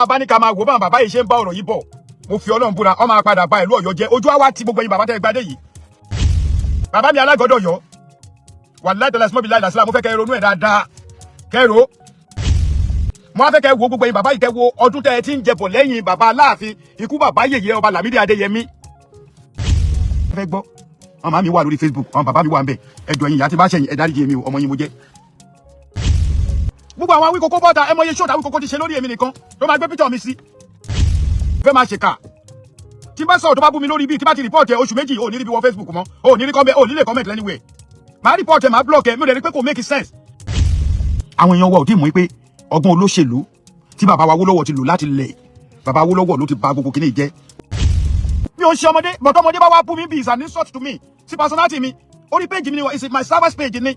bàbá ní ká máa wò bá bàbá yìí ṣe ń bá ọ̀rọ̀ yìí bọ̀ mo fi Ọlọ́run búra ó máa padà bá ìlú Ọ̀yọ́ jẹ́ ojú àwa ti gbogbo yín bàbá tẹ́ gbadé yìí bàbá mi alágọ̀dọ̀ Ọ̀yọ́ wàláhì tẹ́lẹ̀ smobi láì lásìlá mo fẹ́ kẹ́ ronú ẹ̀ dáadáa kẹ́rò mo fẹ́ kẹ́ wo gbogbo yín bàbá yìí kẹ́ wo ọdún tẹ́ ti ń jẹ bọ̀ lẹ́yìn bàbá Aláàfin ikú bàbá yèyé ọba Lámídì Adéyẹmí fẹ́ gbọ́ ọmọ mi wà lórí Facebook ọmọ bàbá mi wà ń bẹ̀ ẹjọ́ yín ìyá tí bá ṣẹ̀yìn ẹ dáríjì mi o ọmọ yín mo jẹ́ gbogbo àwọn Awíkókó bọ́ta ẹ mọye ṣọ́ọ̀tà Awíkókó ti ṣe lórí èmi nìkan tó máa gbé píṣọ̀ mi sí fẹ́ máa ṣèkà tí bá sọ̀rọ̀ tó bá bú mi lórí bí tí bá ti rìpọ́ọ̀tì ẹ oṣù méjì ò ní rí bí wọ Facebook mọ́ ò ní rí kọ́mẹ́ ò ní lè kọ́mẹ́ntì anywhere máa rìpọ́ọ̀tì ẹ máa block ẹ mi ò lè rí pé kò make sense. àwọn èèyàn wa ò tí mọ̀ pé ọgbọ́n olóṣèlú tí bàbá wa Awólọ́wọ̀ ti lò láti lẹ̀ bàbá Awólọ́wọ̀ ló ti ba gbogbo kìíní jẹ́. mi ò ṣe ọmọdé bọ̀tọ́ ọmọdé bá wá bú mi bí is an insult to me sí personality mi orí page mi ni is my service page ni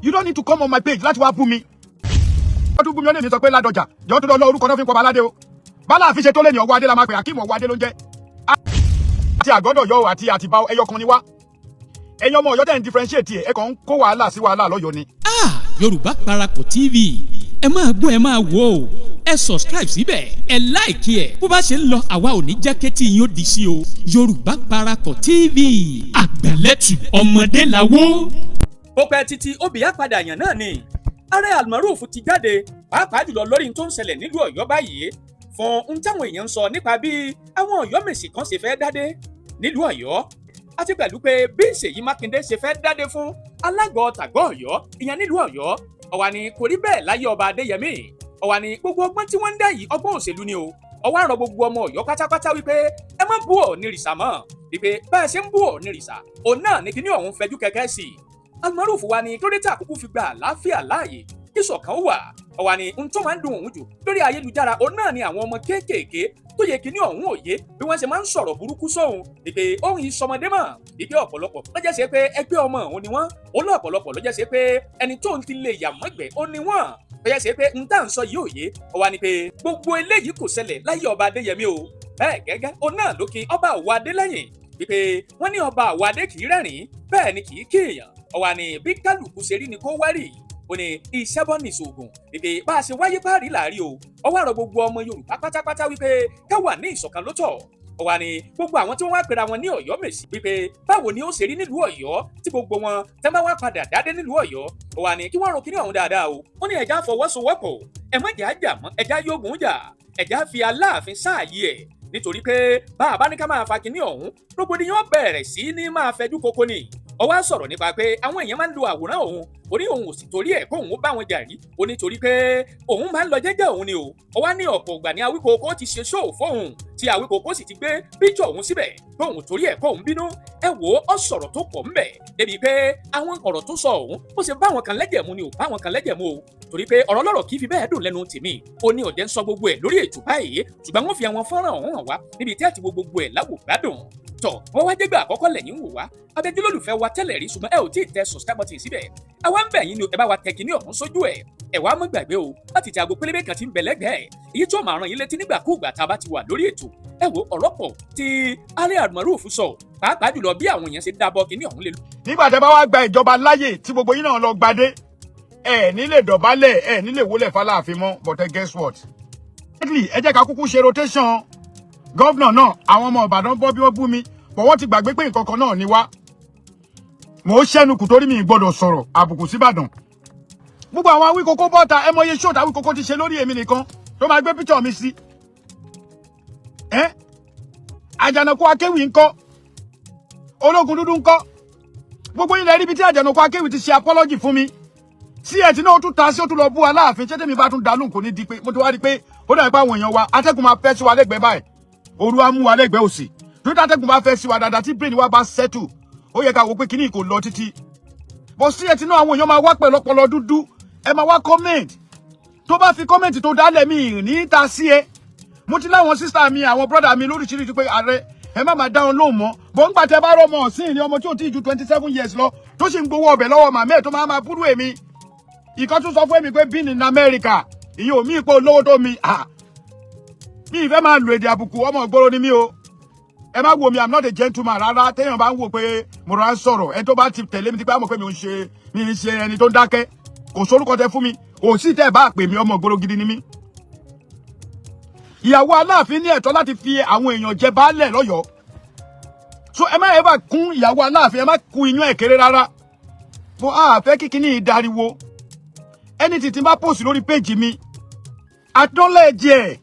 you don't need to come on my page láti wá bú mi. ọdún bú mi ọ́nà èmi sọ pé Ládọjà jọ́ tó lọ orúkọ náà fi ń pọ̀ Báládé o bálá àfiṣe tó lé ní ọwọ́ adé la máa pè Akeem ọwọ́ adé ló ń jẹ́ àti àgọ́dọ̀ yọ àti àtìbá ẹyọ kan ni wá ẹ̀yin ọmọ Ọ̀yọ́ tẹ̀ ń differentiate ẹ̀ kàn ń kó wàhálà sí wàhálà lọ́yọ̀ ni. Yorùbá Parapọ̀ TV ẹ máa gbọ́ ẹ máa wò ó ẹ subscribe síbẹ̀ ẹ like ẹ bó bá ṣe ń lọ àwa ò ní jákẹ́tì yín ó di sí o Yorùbá Parapọ̀ TV àgbàlẹ́tù ọmọdé làwọ́. ó pẹ́ títí obìyá padà yàn náà ni ààrẹ Almaroof ti jáde pàápàá jùlọ lórí tó ń ṣẹlẹ̀ nílùú Ọ̀yọ́ báyìí fún ohun táwọn èèyàn ń sọ nípa bí àwọn Ọ̀yọ́ Mèsì kan ṣe fẹ́ dádé nílùú Ọ̀yọ́ àti pẹ̀lú pé bí Ṣèyí Mákindé ṣe fẹ́ dádé fún alágọ̀ tàgọ́ Ọ̀yọ́ ìyẹn nílùú Ọ̀yọ́ ọ̀wà ni kò rí bẹ́ẹ̀ láyé ọba Adéyẹmí ọ̀wà ni gbogbo ọgbọ́n tí wọ́n ń dá yìí ọgbọ́n òṣèlú ni o ọwọ́ àrọ̀ gbogbo ọmọ Ọ̀yọ́ pátápátá wípé ẹ má bú Ọ̀nìrìṣà mọ́ wípé bá ẹ ṣe ń bú Ọ̀nìrìṣà òun náà ní kíní ọ̀hún fẹjú kẹ̀kẹ́ sí i Almaroof wa ni kírẹ́dítà àkókò fi gba àlàáfíà láàyè kí ṣọ̀kan ó wà ọ̀wà ni ohun tó máa ń dùn òun jù lórí ayélujára òun náà ni àwọn ọmọ kéékèèké tó yẹ kíní ọ̀hún òye bí wọ́n ṣe máa ń sọ̀rọ̀ burúkú sóhun ìpè ohun ìsọmọdé mọ̀ ìpè ọ̀pọ̀lọpọ̀ ló jẹ́ ṣe pé ẹgbẹ́ ọmọ òun ni wọ́n olú ọ̀pọ̀lọpọ̀ ló jẹ́ ṣe pé ẹni tó ń ti lè yà mọ́gbẹ́ ó ní wọ́n ló jẹ́ ṣe pé n tá à ń sọ yìí òye ọ̀wà ni pé gbogbo eléyìí kò ṣẹlẹ̀ láyé ọba Adéyẹmí o bẹ́ẹ̀ gẹ́gẹ́ òun náà ló kí ọba Àwọ̀adé lẹ́yìn wípé wọ́n ní ọba Àwọ̀adé kì í rẹ́rìn bẹ́ẹ̀ ni kì í kéèyàn ọ̀wà ni bí kálukú ṣe rí ni kó wárì ó ní iṣẹ́ bọ́ ní ìṣògùn wípé bá a ṣe wáyé páàrí láàrí o ọwọ́ àrọ̀ gbogbo ọmọ Yorùbá pátápátá wípé ká wà ní ìṣọ̀kan ló tọ́ ọ̀wà ni gbogbo àwọn tí wọ́n wá pera wọn ní Ọ̀yọ́ Mèsì wípé báwo ni ó ṣe rí nílùú Ọ̀yọ́ tí gbogbo wọn tẹ́ bá wá padà dádé nílùú Ọ̀yọ́ ọ̀wà ni kí wọ́n rò kíní ọ̀hún dáadáa o ó ní ẹ̀já fọwọ́sowọ́pọ̀ ẹ má jà jà mọ́ ẹ̀já yógun jà ẹ̀já fi Aláàfin sáàyè ẹ̀ nítorí pé bá a bá ní ká máa fa kíní ọ̀hún rògbòdìyàn bẹ̀rẹ̀ sí ní máa fẹjú kókó ni ó wá sọ̀rọ̀ nípa pé àwọn èèyàn máa ń lo àwòrán òun orí òun ò sì torí ẹ̀ kóun ó bá wọn jà rí ó ní torí pé òun máa ń lọ jẹ́jẹ́ òun ni o ó wá ní ọ̀pọ̀ ìgbà ní Awíkókó ti ṣe ṣóò fóun tí Awíkókó sì ti gbé píjọ òun síbẹ̀ kóun torí ẹ̀ kóun bínú ẹ wò ó sọ̀rọ̀ tó pọ̀ ńbẹ̀ débi pé àwọn ọ̀rọ̀ tó sọ òun ó ṣe bá wọn kan lẹ́jẹ̀ mu ni ò bá wọn kan lẹ́jẹ̀ mu o torí pé ọ̀rọ̀ lọ́rọ̀ kì í fi bẹ́ẹ̀ dùn lẹ́nu tèmi ó ní ọ̀jẹ̀ ń sọ gbogbo ẹ̀ lórí ètò báyìí ṣùgbọ́n wọ́n fi àwọn fọ́nrán ọ̀hún hàn wá níbi tí àti gbogbo ẹ̀ láwò gbádùn tọ̀ wọ́n wá dégbà àkọ́kọ́ lẹ́yìn wò wá abẹ́jọ́lólùfẹ́ wa tẹ́lẹ̀ rí ṣùgbọ́n ẹ ò tí ì tẹ subscribe button síbẹ̀ àwa ń bẹ̀ yín ni ẹ bá wa tẹ kíní ọ̀hún sójú ẹ̀ ẹ wá má gbàgbé o láti tẹ aago pélébé kan tí ń bẹ lẹ́gbẹ̀ẹ́ èyí tó máa ràn yín létí nígbàkúùgbà tá a bá ti wà lórí ètò ẹ wo ọ̀rọ̀ pọ̀ tí ààrẹ Almaroof sọ pàápàá jùlọ bí àwọn èèyàn ṣe dábọ̀ kíní ọ̀hún lé lọ. nígbà tẹ́ bá wá gba ìjọba láyè tí gbogbo yín náà lọ gbadé ẹ nílé dọ̀bálẹ̀ ẹ nílé wólẹ̀ f'Aláàfin mọ́ but guess what. ẹ jẹ́ ká kúkú ṣe rotation gọ́vnà náà àwọn ọmọ Ìbàdàn bọ́ bí wọ́n bú mi bọ̀ wọ́n ti gbàgbé pé nǹkan kan náà ni wá mò ń ṣẹ́nu kù torí mi gbọ́dọ̀ sọ̀rọ̀ àbùkù síbàdàn gbogbo àwọn Awíkókó bọ́ta ẹ mọye ṣọ́ọ̀tà Awíkókó ti ṣe lórí èmi nìkan tó máa gbé píṣọ̀ mi sí Àjànàkú Akéwì ńkọ́ Ológun Dúdú ńkọ́ gbogbo ilẹ̀ ríbi tí Àjànàkú Akéwì ti ṣe apology fún mi sí ẹ̀ tí náà tún ta sí ó tún lọ bú Aláàfin ṣé tèmi bá tún dàlú kò ní di pé mo ti wá rí pé ó dàbí pé àwọn èèyàn wa atẹ́gùn máa fẹ́ sí wa lẹ́gbẹ̀ẹ́ báyìí òru á mú wa lẹ́gbẹ̀ẹ́ òsì tó tàtẹ́gùn bá fẹ́ sí wa dáadáa tí brain wa bá settle ó yẹ ká wò pé kíní kò lọ títí bó sí ẹ̀ tí náà àwọn èèyàn máa wá pẹ̀lú ọpọlọ dúdú ẹ máa wá comment tó bá fi comment tó dálẹ̀ mi ní ta sí ẹ mo ti láwọn sister mi àwọn brother mi lóríṣiríṣi pé ààrẹ ẹ má máa dá wọn lóhùn mọ́ bó ń gbà tẹ bá rọmọ ọ̀sìn ní ọmọ tí ò tí ju 27 years lọ tó sì ń gbowó ọbẹ̀ lọ́wọ́ màmá ẹ̀ tó máa búrú èmi ìkan tún sọ fún èmi pé being in America ìyẹn ò mí ipò olówó tó mi mi ìfẹ́ máa lo èdè àbùkù ọmọ ìgboro ni mí o ẹ má wo mi I'm not a gentleman rárá téèyàn bá ń wò pé mo rà ń sọ̀rọ̀ ẹ tó bá ti tẹ̀lé mi ti pé àmọ̀ pé mi ń ṣe ẹni tó ń dákẹ́ kò sórúkọ tẹ fún mi ò sì tẹ́ bá pè mí ọmọ ìgboro gidi ni mí ìyàwó Aláàfin ní ẹ̀tọ́ láti fi àwọn èèyàn jẹ baálẹ̀ lọ́yọ̀ọ́. So ẹ má ever kún ìyàwó Aláàfin, ẹ má kún iyán ẹ̀kẹ́rẹ́ rárá. Bó a fẹ́ kíkiní ìdariwo. Anything tí n bá post lórí page mi, acknowledge ẹ̀.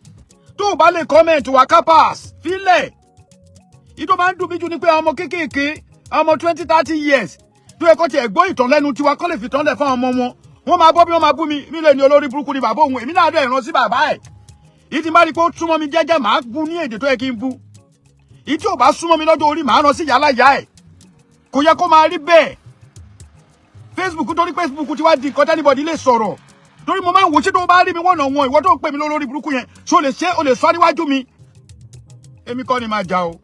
Tó bá lè comment wa capas, fílẹ̀. Ìtò máa ń dùn mí jù ní pé àwọn ọmọ kéékèèké, àwọn ọmọ 20-30 years, tó yẹ kó tiẹ̀ gbọ́ ìtàn lẹ́nu tiwa kó lè fi tán lẹ̀ fún ọmọ wọn. Wọ́n máa bọ́ bí wọ́n máa bú mi, mi lè ní olórí burúkú ni bàbá òun, èmi náà dẹ̀ ràn sí bàbá ẹ̀. Ìtì má rí pé ó súnmọ́ mi jẹ́jẹ́ màá bú ní èdè tó yẹ kí n bú. Ìtì ò bá súnmọ́ mi lọ́jọ́ orí màá ràn sí yàrá ìyá ẹ̀. Kò yẹ kó máa rí bẹ́ẹ̀. Facebook torí Facebook ti wá di nǹkan anybody lè sọ̀rọ̀. Torí mo máa ń wò ṣé tó bá rí mi wọ́n náà wọn ìwọ tó ń pè mí lórí burúkú yẹn ṣó lè ṣe o lè sọ níwájú mi. Èmi kọ́ ni máa jà o.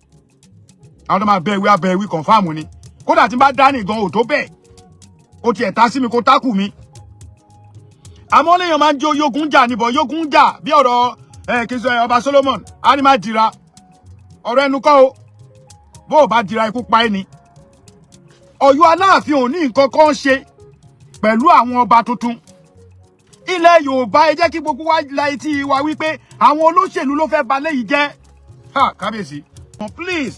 Àwọn tó máa bẹ ìwé abẹ ìwé confirm ni. Kódà tí n bá dá nìgan ò tó bẹ́ẹ̀. Ó tiẹ̀ ta sí mi kó tákù mi. Àmọ́ léèyàn máa ń jó yógun jà níbọ̀ yógun jà bí ọ̀rọ̀ kí n sọ ọba Solomon á ní máa dira. Ọ̀rọ̀ ẹnu kọ́ o. Bó o bá dira ikú pa ẹni. Ọ̀yọ́ Aláàfin ò ní nǹkan kan ṣe pẹ̀lú àwọn ọba tuntun. Ilẹ̀ Yorùbá ẹ jẹ́ kí gbogbo wa la etí wa wípé àwọn olóṣèlú ló fẹ́ balẹ̀ yìí jẹ́. Ha kábíyèsí. Please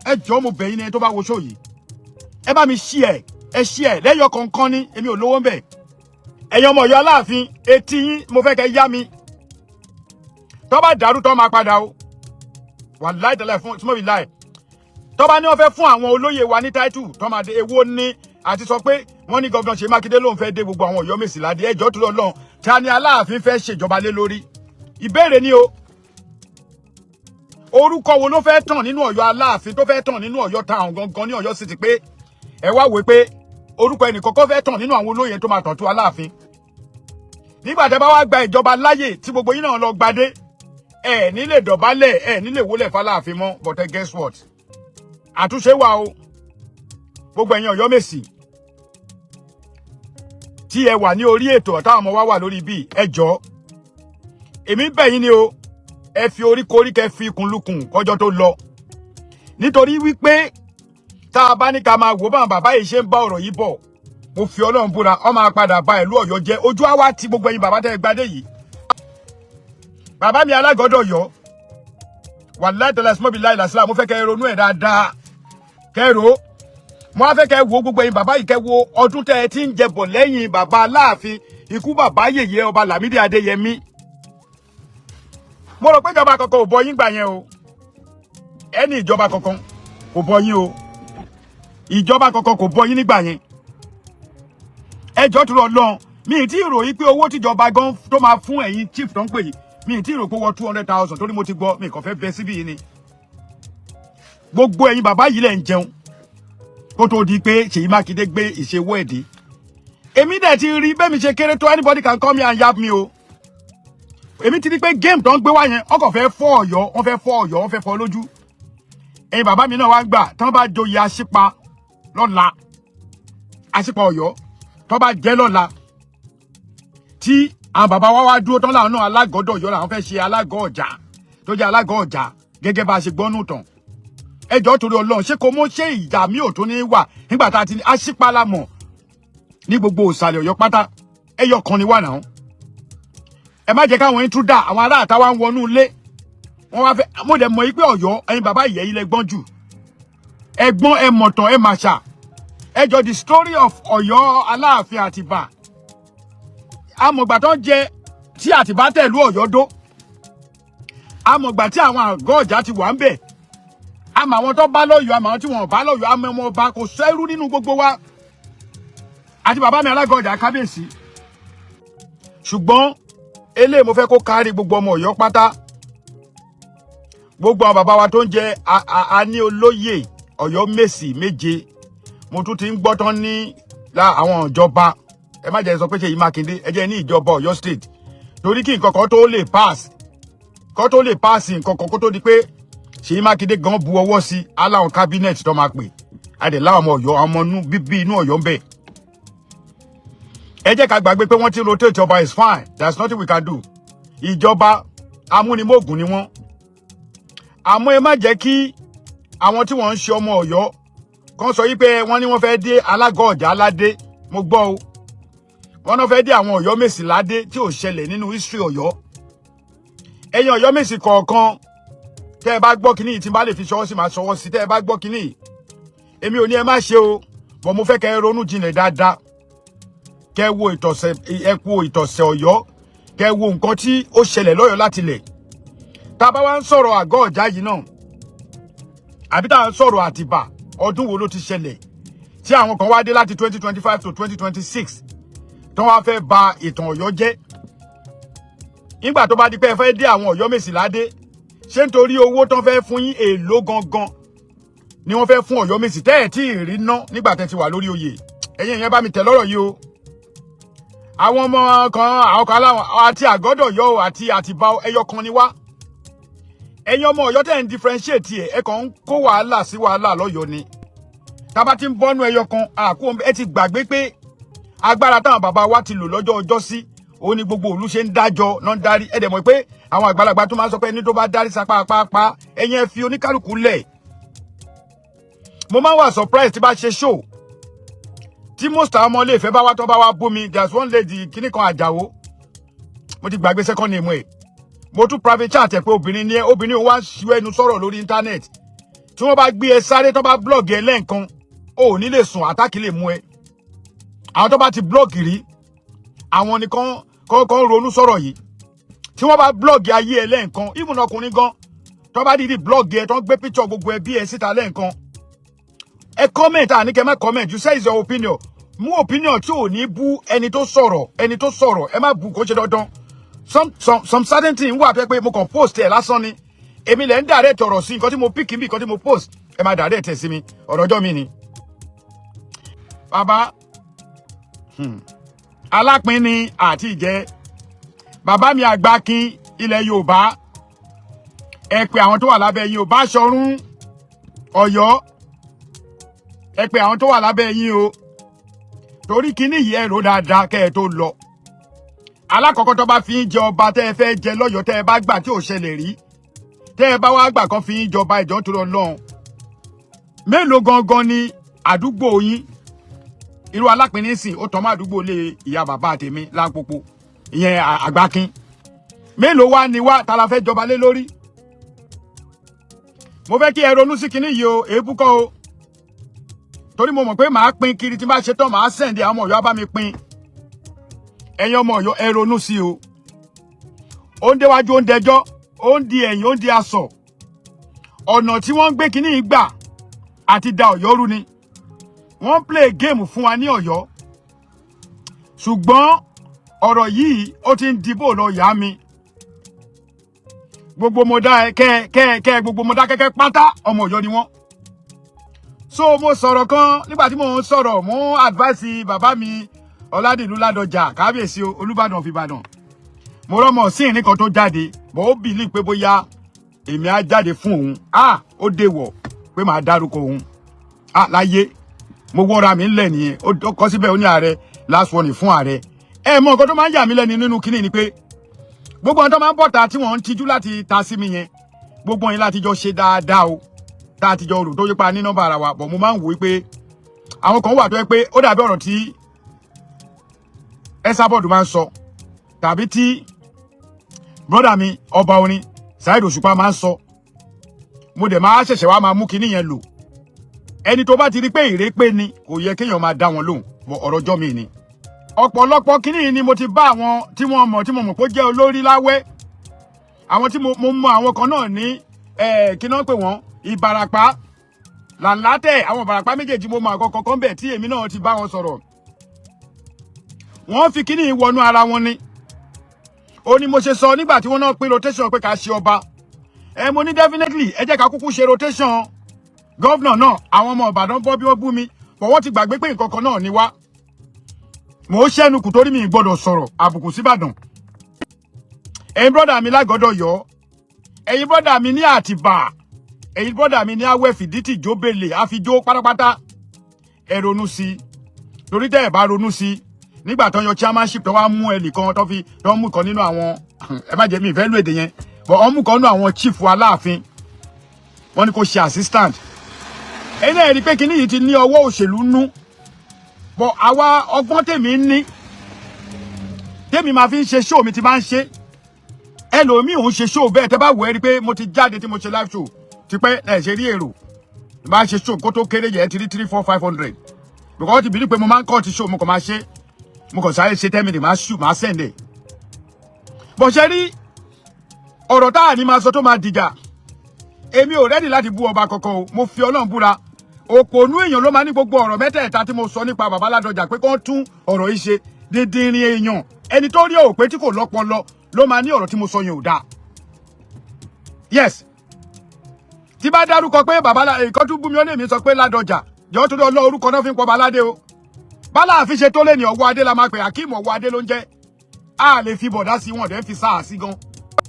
ẹ jọ̀ọ́ mo bẹ̀ yín ní tó bá wo show yìí. Ẹ bá mi share lẹ́yọ kọ̀ọ̀kan ní èmi ò lówó ń bẹ̀. Ẹ̀yin ọmọ Ọ̀yọ́ Aláàfin etí yín mo fẹ́ kẹ́ yá mi. Tó bá dàrú tó máa padà o. Wàláhì tẹ́lẹ̀ fún tí mo bí láì. Tó bá ní wọ́n fẹ́ fún àwọn olóyè wa ní title tó máa dé èwo ní àti sọ pé wọ́n ní Governor Ṣèyí Mákindé ló ń fẹ́ dé gbogbo àwọn Ọ̀yọ́ Mèsì ládé ẹjọ́ tó lọ́lọ́run ta ni Aláàfin fẹ́ ṣèjọba lé lórí. Ìbéèrè ni o. Orúkọ wo ló fẹ́ tàn nínú Ọ̀yọ́ Aláàfin tó fẹ́ tàn nínú Ọ̀yọ́ town gangan ní Ọ̀yọ́ City pé ẹ wá wò pé orúkọ ẹnìkan kọ́ fẹ́ tàn nínú àwọn olóyè tó máa tàn tó Aláàfin. Nígbà tẹ́ bá wá gba ìjọba láyè tí gbogbo yín náà lọ gbadé ẹ ní lè dọ̀bálẹ̀ ẹ ní lè wólẹ̀ f'Aláàfin mọ́ but guess what? Àtúnṣe wà o. Gbogbo ẹ̀yin Ọ̀yọ́ Mèsì tí ẹ wà ní orí ètò táwọn ọmọ wa wà lórí bí ẹ jọ̀ọ́ èmi bẹ̀ yín ni o ẹ fi orí korí kẹ́ fi ikùn lukùn kọjọ́ tó lọ nítorí wípé tá a bá ní ká máa wò bá bàbá yìí ṣe ń bá ọ̀rọ̀ yìí bọ̀ mo fi Ọlọ́run búra ó máa padà bá ìlú Ọ̀yọ́ jẹ́ ojú àwa ti gbogbo ẹ̀yin bàbá tẹ́ gbadé yìí bàbá mi alágọ̀dọ̀ Ọ̀yọ́ wàláhì tẹ́lẹ̀ smobi láì làsílà mo fẹ́ kẹ́ ronú ẹ̀ dáadáa kẹ́rò mo wá fẹ́ kẹ́ wo gbogbo ẹ̀yin bàbá yìí kẹ́ wo ọdún tẹ́ ẹ ti ń jẹbọ̀ lẹ́yìn bàbá Aláàfin ikú bàbá yèyé ọba Lámídì Adéyẹmí. Mo rò pé ìjọba kankan ò bọ yín gbà yẹn o. Ẹni ìjọba kankan kò bọ yín o. Ìjọba kankan kò bọ yín nígbà yẹn. Ẹjọ́ tó lọ lọ mi ì tí ì ròyìn pé owó tíjọba gan tó máa fún ẹ̀yin chief tó ń pè yìí mi ì tí ì rò pé wọ 200,000 torí mo ti gbọ́ mi kàn fẹ́ bẹ síbí yìí ni. Gbogbo ẹ̀yin bàbá yìí lẹ̀ ń jẹun kó tó di pé Ṣèyí Mákindé gbé ìṣèwọ́ ẹ̀dí. Èmi dẹ̀ ti rí bẹ́ẹ̀ mi ṣe kéré tó anybody can come here and yab me o. Èmi ti rí pé game tó ń gbé wá yẹn ọkọ̀ fẹ́ fọ́ Ọ̀yọ́ wọ́n fẹ́ fọ́ Ọ̀yọ́ wọ́n fẹ́ fọ́ lójú. Ẹ̀yin bàbá mi náà wá gbà tán bá joyè Aṣípa lọ́la Aṣípa Ọ̀yọ́ tó bá jẹ́ lọ́la tí àwọn bàbá wa wá dúró tán láwọn náà alágọ̀dọ̀ Ọ̀yọ́ làwọn fẹ́ ṣe alágọ̀ ọjà tó jẹ́ alágọ̀ ọjà gẹ́gẹ́ bá a ṣe gbọ́nú tàn. Ẹjọ́ torí Ọlọ́run ṣé kò mọ̀ ṣé ìjà mi ò tó ní wà nígbà tá a ti ní Aṣípa lámọ̀ ní gbogbo ìsàlẹ̀ Ọ̀yọ́ pátá ẹyọ kan ni wà náà. Ẹ má jẹ́ káwọn intruder àwọn ará àtàwọn ń wọnú ilé wọ́n wá fẹ́ mo dẹ̀ mọ̀ yí pé Ọ̀yọ́ ẹ̀yin bàbá ìyẹ́ ilẹ̀ gbọ́n jù ẹ̀gbọ́n ẹ mọ̀tàn ẹ màṣà ẹjọ́ the story of Ọ̀yọ́ Aláàfin Àtìbà amọ̀gbà tó ń jẹ tí Àtìbà tẹ̀lú Ọ̀yọ́ dó amọ̀gbà tí àwọn àgọ́ ọ̀jà ti wà ń bẹ̀ àmọ́ àwọn tó bá lọ́yọ̀ àmọ́ àwọn tí wọ́n bá lọ́yọ̀ àmọ́ ọmọ ọba kò sẹ́rú nínú gbogbo wa àti bàbá mi alágọ̀ ọjà kábíyèsí ṣùgbọ́n eléyìí mo fẹ́ kó kárí gbogbo ọmọ Ọ̀yọ́ pátá gbogbo àwọn bàbá wa tó ń jẹ a ní olóyè Ọ̀yọ́ Mèsì méje mo tún ti ń gbọ́ tán ní àwọn ìjọba ẹ má jẹ́ sọ pé Ṣèyí Mákindé ẹ jẹ́ ní ìjọba Ọ̀yọ́ state torí kí nǹkan kan tó lè pass nǹkan kan kó tó di pé Ṣèyí Mákindé gan bu ọwọ́ sí aláwọn cabinet tó máa pè adẹ̀ láwọn ọmọ Ọ̀yọ́ ọmọ bíbí inú Ọ̀yọ́ ń bẹ. Ẹ jẹ́ ká gbàgbé pé wọ́n ti rotate ọba is fine there's nothing we can do. Ìjọba amúnimóògùn ni wọ́n. Àmọ́ ẹ má jẹ́ kí àwọn tí wọ́n ń ṣe ọmọ Ọ̀yọ́ kan sọ yí pé wọ́n ní wọ́n fẹ́ dé alágọ̀ ọjà aládé mo gbọ́ o. Wọ́n náà fẹ́ dé àwọn Ọ̀yọ́ Mèsì ládé tí ò ṣẹlẹ̀ nínú history Ọ̀yọ́. ẹ̀yin Ọ̀yọ́ Mèsì kọ̀ọ̀kan tẹ́ ẹ bá gbọ́ kíní tí n bá lè fi ṣọwọ́ sí máa ṣọwọ́ sí tẹ́ ẹ bá gbọ́ kíní èmi ò ní ẹ má ṣe o bọ̀ mo fẹ́ kẹ́ ẹ ronú jinlẹ̀ dáadáa kẹ́ ẹ wo ìtọ̀sẹ̀ Ọ̀yọ́ kẹ́ ẹ wo nǹkan tí ó ṣẹlẹ̀ lọ́yọ̀ láti lẹ̀ tá a bá wá ń sọ̀rọ̀ àgọ́ ọ̀já yìí náà àbí tá a ń sọ̀rọ̀ Àtìbà ọdún wo ló ti ṣẹlẹ̀ tí àwọn kan wá dé láti 2025 to 2026 tó wá fẹ́ ba ìtàn Ọ̀yọ́ jẹ́ nígbà tó bá di pé ẹ fẹ́ dé àwọn Ọ̀yọ́ Mèsì ládé ṣé nítorí owó tán fẹ́ fún yín èlò gangan ni wọ́n fẹ́ fún Ọ̀yọ́ Mèsì tẹ́ ẹ̀ tí ì rí ná nígbà tẹ́ ti wà lórí oyè ẹ̀yin ìyẹn bá mi tẹ̀ lọ́rọ̀ yìí o àwọn ọmọ kan àwọn kan láwọn àti àgọ́dọ̀ yọ àti Àtìbà ẹyọ kan ni wá ẹ̀yin ọmọ Ọ̀yọ́ tẹ́ ń differentiate ẹ̀ kàn ń kó wàhálà sí wàhálà lọ́yọ̀ ni tábà ti ń bọ́nú ẹyọ kan àkó ẹ ti gbàgbé pé agbára táwọn bàbá wa ti lò lọ́jọ́ ọjọ́ sí òun ni gbogbo òlu ṣe ń dájọ́ náà ń darí ẹ̀dẹ̀ mọ̀ pé àwọn àgbàlagbà tó máa ń sọ pé ẹni tó bá darí sapá pàápàá ẹ̀yin ẹ fi oníkálukú lẹ̀ mo máa ń wà surprise tí bá ṣe show tí most àwọn ọmọ ilé ìfẹ́ bá wá tán bá wá bú mi there's one lady kíní kan Àjàó mo ti gbàgbé second name ẹ̀ mo tún private chat ẹ̀ pé obìnrin ni ẹ obìnrin òun wá ṣu ẹnu sọ̀rọ̀ lórí internet tí wọ́n bá gbé ẹ sáré tán bá blog ẹ lẹ́ǹkan ò ní lè sùn àtàkì lè mú ẹ àwọn tó bá ti blog rí àwọn nìkan kọ́kọ́ ronú sọ̀rọ̀ yìí tí wọ́n bá blog ayé ẹ lẹ́ǹkan even ọkùnrin gan tó bá dìdí blog ẹ tó ń gbé picture gbogbo ẹbí ẹ síta lẹ́ǹkan ẹ comment àníkẹ́ má comment you say is your opinion mú opinion tí ò ní bú ẹni tó sọ̀rọ̀ ẹ má bú kó ṣe dandan some certain thing wà pé mo kàn post ẹ lásán ni èmi lẹ ń direct ọ̀rọ̀ sí nǹkan tí mo pick bí nǹkan tí mo post ẹ má direct ẹ sí mi ọ̀rọ̀ ọjọ́ mi ni bàbá alápín ni àti ìjẹ bàbá mi Àgbàkin ilẹ̀ Yorùbá ẹ pé àwọn tó wà lábẹ́ yín o Báṣọ̀run Ọ̀yọ́ ẹ pé àwọn tó wà lábẹ́ yín o torí kíní yìí ẹ rò dáadáa kẹ́ ẹ tó lọ alákọ̀ọ́kọ́ tó bá fi ń jẹ ọba tẹ́ ẹ fẹ́ jẹ lọ́yọ̀ọ́ tẹ́ ẹ bá gbà tí ò ṣẹlẹ̀ rí tẹ́ ẹ bá wá gbà kan fi ń jọba ìjọ tó lọ lọ́hùn mélòó gangan ni àdúgbò yín irú Alápín nísìn ó tọ́mọ́ àdúgbò lé ìyá bàbá tèmi Láńpòpó ìyẹn Àgbàkin mélòó wá ni wá ta la fẹ́ jọba lé lórí mo fẹ́ kí ẹ ronú sí kinní yìí o èébú kọ́ o torí mo mọ̀ pé màá pín kiri tí n bá ṣe tán màá sẹ̀ǹdì àwọn ọmọ Ọ̀yọ́ bá mi pín ẹ̀yin ọmọ Ọ̀yọ́ ẹ ronú sí o ó ń déwájú ó ń dẹjọ́ ó ń di ẹ̀yìn ó ń di aṣọ ọ̀nà tí wọ́n ń gbé kinní gbà àti da Ọ̀yọ́ rú ni wọ́n play game fún wa ní Ọ̀yọ́ ṣùgbọ́n ọ̀rọ̀ yìí ó ti ń dìbò lọ yá mi gbogbo mo dá gbogbo mo dá kẹ́kẹ́ pátá ọmọ Ọ̀yọ́ ni wọ́n so mo sọ̀rọ̀ kan nígbà tí mo ń sọ̀rọ̀ mo advice bàbá mi Ọládìlú Ládọjà kábíyèsí Olúbàdàn of Ìbàdàn mo rọ́mọ sí ìrìn kan tó jáde bọ́ ó bìlí pé bóyá èmi á jáde fún òun ó déwọ̀ pé màá dárúkọ òun láyé mo wọ́ra mi ńlẹ̀ nìyẹn ó kọ́ síbẹ̀ ó ní ààrẹ last one fún ààrẹ ẹ mọ nǹkan tó máa ń yà mí lẹ́nu nínú kinní ni pé gbogbo àwọn tó máa ń bọ̀ta tí wọ́n ń tijú láti ta sí mi yẹn gbogbo yín láti jọ ṣe dáadáa o tá a ti jọ rò tó yípa ní nọ́mbà ara wa bọ̀ mo máa ń wò ó pé àwọn kan wà tó yẹ pé ó dàbí ọ̀rọ̀ tí Esabod máa ń sọ tàbí tí brọ́dà mi ọba orin Saheed Òṣùpá máa ń sọ mo dẹ̀ máa ṣẹ̀ṣẹ̀ wá máa mú kinní yẹn lò ẹni tó bá ti rí pé ìrépé ni kò yẹ kéèyàn máa dá wọn lóhùn ọ̀rọ̀ ọjọ́ mi ni ọ̀pọ̀lọpọ̀ kinní ni mo ti bá àwọn tí wọ́n mọ̀ tí mo mọ̀ pé jẹ́ olórí láwẹ́ àwọn tí mo mọ àwọn kan náà ní kí náà pè wọ́n Ìbàràpá Làǹlátẹ̀ àwọn Ìbàràpá méjèèjì mo mọ àkọ́kọ́ kan bẹ̀ tí èmi náà ti bá wọn sọ̀rọ̀ wọ́n fi kinní wọnú ara wọn ni ó ní mo ṣe sọ nígbà tí wọ́n náà pín rotation pé ká ṣe ọba mo ní definitely ẹ jẹ́ ká kúkú ṣe rotation gọ́vnà náà àwọn ọmọ Ìbàdàn bọ́ bí wọ́n bú mi pọ̀ wọ́n ti gbàgbé pé nǹkan kan náà ni wá mo ṣẹ́nu kù torí mi gbọ́dọ̀ sọ̀rọ̀ àbùkù síbàdàn ẹ̀yin brọ́dà mi lágọ́dọ̀ yọ ẹ̀yin brọ́dà mi ní Àtìbà ẹ̀yin brọ́dà mi ní Awẹ́ Fìdítì Jóbélé àfijó pátápátá ẹ ronú sí torí tẹ́ ẹ bá ronú sí nígbà tó yan chairmanship tó wá mú ẹnìkan tó mú kan nínú àwọn ẹ má jẹ́ mi ìfẹ́ lù èdè yẹn bọ̀ ọ́n mú kan nínú àwọn chief Aláàfin wọ́n ní kó ṣe assistant ẹ̀yin náà rí pé kinní yìí ti ní ọwọ́ òṣèlú nú bọ̀ àwa ọgbọ́n tèmi ní tèmi máa fi ń ṣe show mi ti máa ń ṣe ẹlòmíì òun ṣe show bẹ́ẹ̀ tẹ́ bá wò ẹ́ rí pé mo ti jáde tí mo ṣe live show tipẹ́ ẹ̀ ṣe rí èrò bá ṣe show kó tó kéré yẹ ti rí 3, 4, 500 because ti bìlí pé mo máa ń cut show mo kàn máa ṣe mo kàn sáré ṣe 10 minutes máa shoot máa send ẹ̀ bó ṣe rí ọ̀rọ̀ tá à ní máa sọ tó máa dìjà èmi ò ready láti bú ọba kankan o mo fi Ọlọ́run búra òpònú èèyàn ló máa ní gbogbo ọ̀rọ̀ mẹ́tẹ̀ẹ̀ta tí mo sọ nípa bàbá Ládọjà pé kán tún ọ̀rọ̀ yìí ṣe dídìrín èèyàn ẹni tó rí òpè tí kò lọ́pọlọ ló máa ní ọ̀rọ̀ tí mo sọ yẹn ò dáa yes tí bá dárúkọ pé bàbá nǹkan tún bú mi ó lè mi sọ pé Ládọjà jọ́ tó lọ orúkọ náà fi ń pọ̀ baládé o bálá àfi ṣe tó lé ní ọwọ́ adé la máa pè Akeem ọwọ́ adé ló ń jẹ́ a lè fi bọ̀dá sí wọn dẹ̀ ń fi sáà sí gan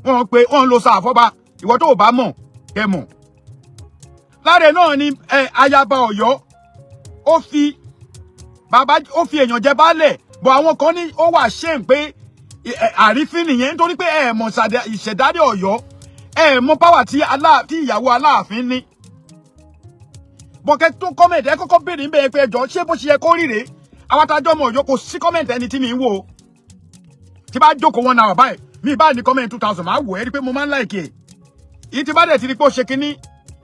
wọ́n lo sáà fọ́ba ìwọ tó bá mọ̀ kẹ́ mọ̀ láre náà ni ayaba Ọ̀yọ́ ó fi èèyàn jẹ baálẹ̀ bọ̀ àwọn kan ní ó wà shame pé àrífín nìyẹn nítorí pé ẹ mọ̀ ìṣẹ̀dálẹ̀ Ọ̀yọ́ ẹ mọ̀ power tí ìyàwó Aláàfin ní bọ̀kẹ́ tó comment ẹ kọ́kọ́ béèrè níbẹ̀ pé ẹjọ́ ṣé bó ṣe yẹ kó ríre àwọn atajọ́ ọmọ Ọ̀yọ́ kò sí comment ẹni tí mi ń wò tí bá jókòó 1 hour báyìí mi bá ní comment 2000 máa wò ẹ́ rí pé mo máa ń like ẹ̀ yìí tí bá dẹ̀ ti rí pé ó ṣe kinní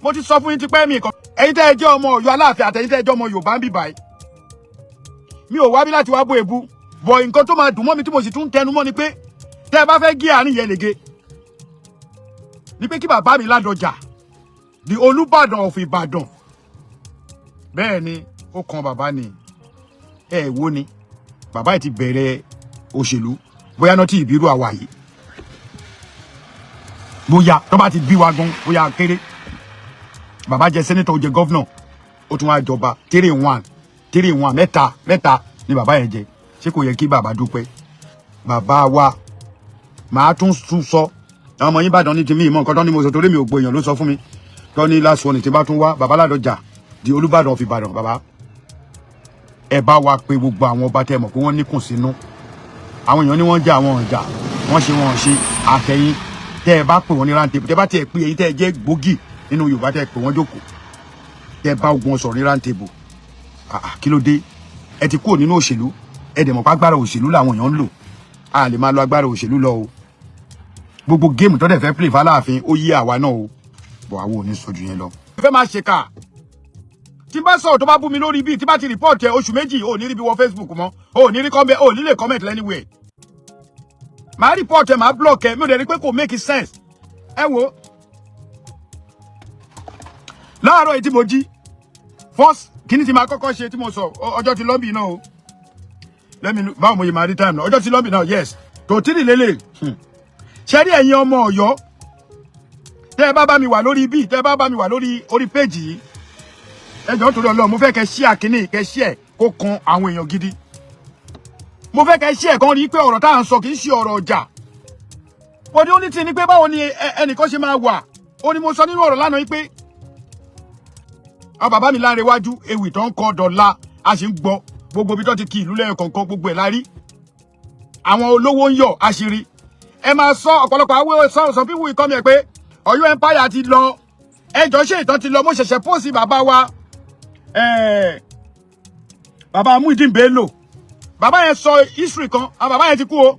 mo ti sọ fún yín ti pẹ́ mi kan ẹ̀yin tẹ́ ẹ jẹ́ ọmọ Ọ̀yọ́ Aláàfin àtẹ̀yin tẹ́ ẹ jẹ́ ọmọ Yorùbá ń bì báyìí mi ò wá bí láti wá bó ebu bọ̀ nǹkan tó máa dùn mọ́ mi tí mo sì tún tẹnu mọ́ ni pé tẹ́ ẹ bá fẹ́ gé àárín yẹn lege ni pé kí bàbá mi Ládọjà di Olúbàdàn of Ìbàdàn bẹ́ẹ̀ ni ó kan bàbá ni ẹ wo ni bàbá yìí ti bẹ̀rẹ̀ òṣèlú bóyá náà tí ìbírú àwa yìí bóyá tó bá ti bí wa gan bóyá kéré bàbá jẹ sẹ́nẹ́tọ̀ ó jẹ gọ́vnọ̀ ó tún wá jọba 3-1 mẹ́ta ni bàbá yẹn jẹ ṣé kò yẹ kí bàbá dúpẹ́ bàbá wa màá tún sọ àwọn ọmọ yín bàdàn ní ti mí ìmọ̀ nǹkan tó ní mo sọ torí mi ò gbọ́ èèyàn ló sọ fún mi tó ní last one tí bá tún wá bàbá Ládọjà di Olúbàdàn of Ìbàdàn bàbá ẹ bá wa pé gbogbo àwọn ọba tẹ́ mọ̀ pé wọ́n níkùn sínú àwọn èèyàn ní wọ́n jà àwọn ọjà wọ́n ṣe àtẹ̀yìn tẹ́ ẹ bá pè wọ́n ní round table tẹ́ bá tiẹ̀ pé èyí tẹ́ ẹ jẹ́ gbòógì nínú Yorùbá tẹ́ ẹ pè wọ́n jókòó tẹ́ ẹ bá ogun sọ̀rọ̀ ní round table kí ló dé ẹ ti kúrò nínú òṣèlú ẹ dẹ̀ mọ̀ pé agbára òṣèlú làwọn èèyàn ń lò a lè máa lo agbára òṣèlú lọ o gbogbo géèmù tó dẹ̀ fẹ́ play f'Aláàfin ó yé àwa náà o bọ̀ àwọn ò ní sojú yẹn lọ. ẹ fẹ́ máa ṣèkà tí bá sọ̀rọ̀ tó bá bú mi lórí bíi tí bá ti report ẹ oṣù méjì ò ní rí bí wọ Facebook mọ́ ò ní rí comment ò ní lè comment anywhere màá report ẹ màá block ẹ mi ò dẹ̀ rí pé kò make sense ẹ wo láàárọ̀ yìí tí mo jí first kíní tí máa kọ́kọ́ ṣe tí mo sọ ọjọ́ ti lọ́bì náà o lẹ́mi báwo mo yẹ máa rí time náà ọjọ́ ti lọ́bì náà yes tó tí ì lélẹ̀ ṣe rí ẹ̀yin ọmọ Ọ̀yọ́ tẹ́ ẹ bá mi wà lórí bí tẹ́ ẹ bá mi wà lórí orí péjì yìí ẹ jọ̀ọ́ torí Ọlọ́run mo fẹ́ kẹ́ share kíní kẹ́ share kó kan àwọn èèyàn gidi mo fẹ́ kẹ́ share kan rí pé ọ̀rọ̀ tá à ń sọ kì í ṣe ọ̀rọ̀ ọjà ó ní ó ní tí ni pé báwo ni ẹnìkan ṣe máa wà ó ní mo sọ nínú ọ̀rọ̀ lánàá yìí pé àwọn bàbá mi láre wájú ewì tó ń kọ dọ̀la a sì ń gbọ́ gbogbo ibi tó ti kí ìlú lẹ́yìn kọ̀ọ̀kan gbogbo ẹ̀ la rí àwọn olówó ń yọ̀ àṣírí ẹ máa sọ ọ̀pọ̀lọpọ̀ àwọn some people come here pé Ọ̀yọ́ empire ti lọ ẹjọ́ ṣe ìtàn ti lọ mo ṣẹ̀ṣẹ̀ pósì bàbá wa bàbá Muideen Bello bàbá yẹn sọ history kan àwọn bàbá yẹn ti kú o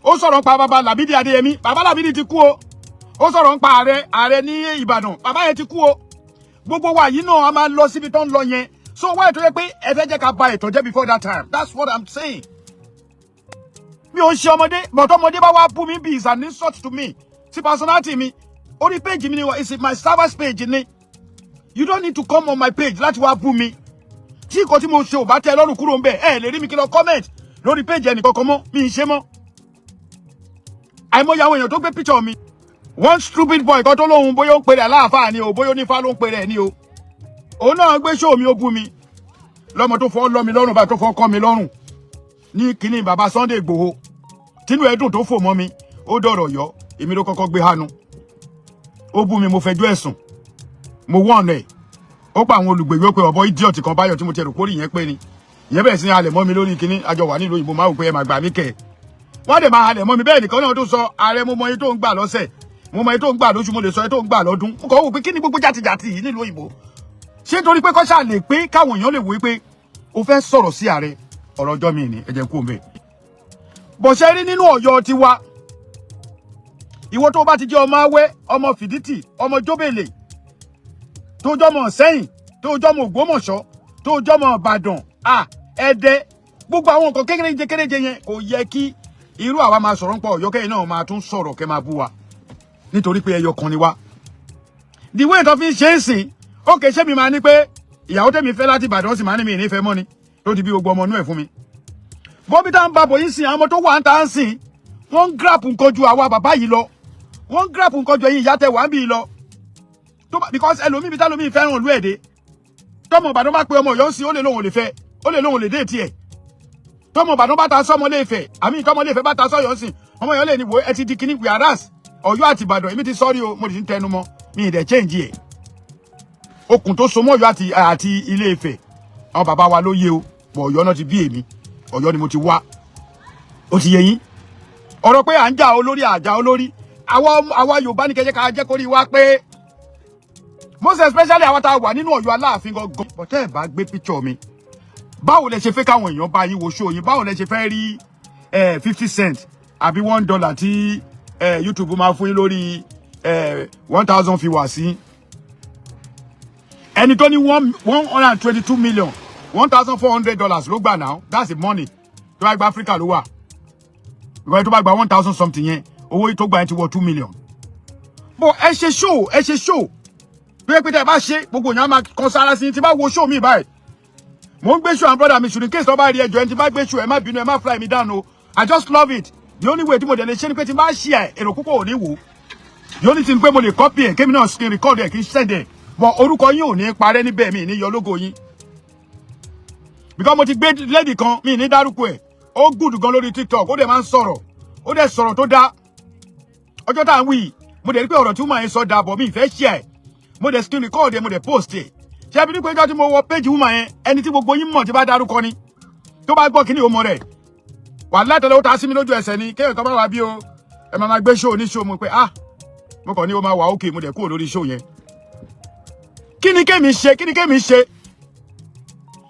ó sọ̀rọ̀ nípa bàbá Lámídì Adéyẹmí bàbá Lámídì ti kú o ó sọ̀rọ̀ nípa ààrẹ ní Ìbàdàn bàbá yẹn ti kú o gbogbo wa yìí náà a máa lọ síbi tó ń lọ yẹn so why tó yẹ pé ẹ fẹ́ jẹ́ ká ba ètò jẹ́ before that time that's what I'm saying mi ò ń ṣe ọmọdé but ọmọdé bá wá bú mi bí is an insult to me sí personality mi orí page mi ni is my service page ni you don't need to come on my page láti wá bú mi tí nǹkan tí mo ṣe ò bá tẹ́ lọ́rùn kúrò ń bẹ̀ ẹ lè rí mi kí lọ comment lórí page ẹnìkankan mọ́ mi ì ṣe mọ́ àìmọye àwọn èèyàn tó gbé picture mi one stupid boy kan tó lóhun bóyá ó ń pèrè aláàfáà ni o bóyá onífá ló ń pèrè ẹ̀ ni o òun náà gbé show mi ó bú mi lọ́mọ tó fọ́ lọ́ mi lọ́rùn bá tó fọ́ kọ́ mi lọ́rùn ní kíní bàbá Sunday Igboho tínú ẹ̀dùn tó fò mọ́ mi ó dọ̀rọ̀ yọ èmi ló kọ́kọ́ gbé hánu ó bú mi mo fẹjọ́ ẹ̀sùn mo wọ́n ẹ̀ ó pa àwọn olùgbègbè pé ọ̀bọ idiot kan báyọ̀ tí mo ti rò kórì yẹn pé ni ìyẹn bẹ̀rẹ̀ sí ní halẹ̀ mọ́ mi lórí kíní àjọ wà nílùú òyìnbó máa wò pé ẹ máa gbà mí kẹ̀ wọ́n dẹ̀ máa halẹ̀ mọ́ mi bẹ́ẹ̀ nìkan náà tó sọ ààrẹ mo mọ iye tó ń gbà lọ́sẹ̀ mo mọ iye tó ń gbà lóṣù mo lè sọ iye tó ń gbà lọ́dún mo kàn wò pé kí ni gbogbo jàtìjàtì yìí nílùú òyìnbó ṣé nítorí pé kọ́ṣà lè pé káwọn èèyàn lè wò pé o fẹ́ sọ̀rọ̀ sí ààrẹ ọ̀rọ̀ ọjọ́ mi ni ẹ jẹ́ kó mbẹ́ bọ̀ ṣe rí nínú Ọ̀yọ́ tiwa ìwọ tó bá ti jẹ́ ọmọ Awẹ́, ọmọ Fìdítì, ọmọ Jóbèlè, tó jọmọ Ìṣẹ́yìn, tó jọmọ Ògbómọ̀ṣọ́, tó jọmọ Ìbàdàn, Ẹdẹ, gbogbo àwọn nǹkan kéréje yẹn kò yẹ kí irú àwa máa sọ̀rọ̀ nípa Ọ̀yọ́ kẹ́yìn náà máa tún sọ̀rọ̀ kẹ́ máa bú wa nítorí pé ẹyọ kan ni wá. The way tó fi ń ṣe é sìn, ókè ṣé mi máa ní pé ìyàwó tèmi fẹ́ láti Ìbàdàn sì máa ní mi ìnífẹ̀ẹ́ mọ́ ni tó ti bí gbogbo ọmọ inú ẹ̀ fún mi. Bóbi tá ń ba bòyí sìn, àwọn ọmọ tó wà ń ta ń sìn, wọ́n ń grab nǹkan ju àwa bàbá yìí lọ, wọ́n ń grab nǹkan ju ẹ̀yin ìyá tẹ wà ń bì lọ. Because ẹlòmíì bí tálòmíì fẹ́ràn ìlú ẹ̀dẹ́, tọ́mọ Ìbàdàn bá pe ọmọ Ọ̀yọ́ sí, ó lè lóhùn lè fẹ́, ó lè lóhùn lè dé tiẹ̀. Tọ́mọ Ìbàdàn bá ta sọ́mọ Ilé-Ifẹ̀, àmì tọ́mọ Ilé-Ifẹ̀ bá ta sọ́yọ́ sìn, ọmọ Ọ̀yọ́ lè ní wo ẹ ti di kíní whereas Ọ̀yọ́ àti Ìbàdàn, èmi ti sọ́rí o, mo ti ń tẹnu mọ́, mi ì dẹ̀ change ẹ̀. Okùn tó so mọ́ Ọ̀yọ́ àti Ilé-Ifẹ̀, àwọn bàbá wa ló yé o, bọ̀ Ọ̀yọ́ náà ti bí èmi, Ọ̀yọ́ ni mo ti wá. Ó ti yé yín? Ọ̀rọ̀ pé à ń jà olórí àjà olórí, àwa Yorùbá ní kẹ́jẹ́ ká jẹ́ kórí wá pé most especially àwọn tá a wà nínú Ọ̀yọ́ Aláàfin gangan. But ẹ bá gbé picture mi, báwo lẹ ṣe fẹ́ káwọn èèyàn bá yín wo show yín, báwo lẹ ṣe fẹ́ rí 50 cent àbí $1 tí YouTube máa fún yín lórí 1000 viewers sí. Ẹni tó ní 122 million $1,400 ló gbà now, that's the money. Tó bá gba Africa ló wà. Because tó bá gba 1000 something yẹn, owó yìí tó gbà yẹn ti wọ 2 million. But ẹ ṣe show. Tó yẹ pé tẹ́ bá ṣe gbogbo èèyàn máa kan sára sí tí bá wo show mi báyìí. Mo ń gbé show and brother mi should in case tó bá rí ẹjọ́ ẹni tí bá gbé show ẹ má bínú ẹ má fly me down o. I just love it. The only way tí mo dẹ̀ lè ṣe ni pé tí bá share èrò púpọ̀ ò ní wò. The only thing pé mo lè copy ẹ̀ kémi náà screen record ẹ̀ kí n send ẹ̀. But orúkọ yín ò ní parẹ́ níbẹ̀ mi ní yọ logo yín. Because mo ti gbé lady kan mi ní dárúkọ ẹ̀. Ó good gan lórí TikTok, ó dẹ̀ máa ń sọ̀rọ̀. Ó dẹ̀ sọ̀rọ̀ tó dá. Ọjọ́ tá ń wí, mo dẹ̀ rí pé ọ̀rọ̀ tí woman yẹn sọ dá bọ̀ mi ìfẹ́ share. Mo dẹ̀ screen record ẹ̀, mo dẹ̀ post ẹ̀. Ṣé bí ní pé ọjọ́ tí mo wọ page woman yẹn, ẹni tí gbogbo yín mọ̀ tí bá dárúkọ ni. Tó bá gbọ́ kíní o mọ̀ rẹ̀. Wàláhì tẹ́lẹ̀ ó ta sí mi lójú ẹsẹ̀ ni, kéèyàn kan bá wà bí o. Ẹ máa gbé show ní show mo pé mo kàn ní ó máa wà okay, mo dẹ̀ kúrò lórí show yẹn. Kí ni kémi ṣe?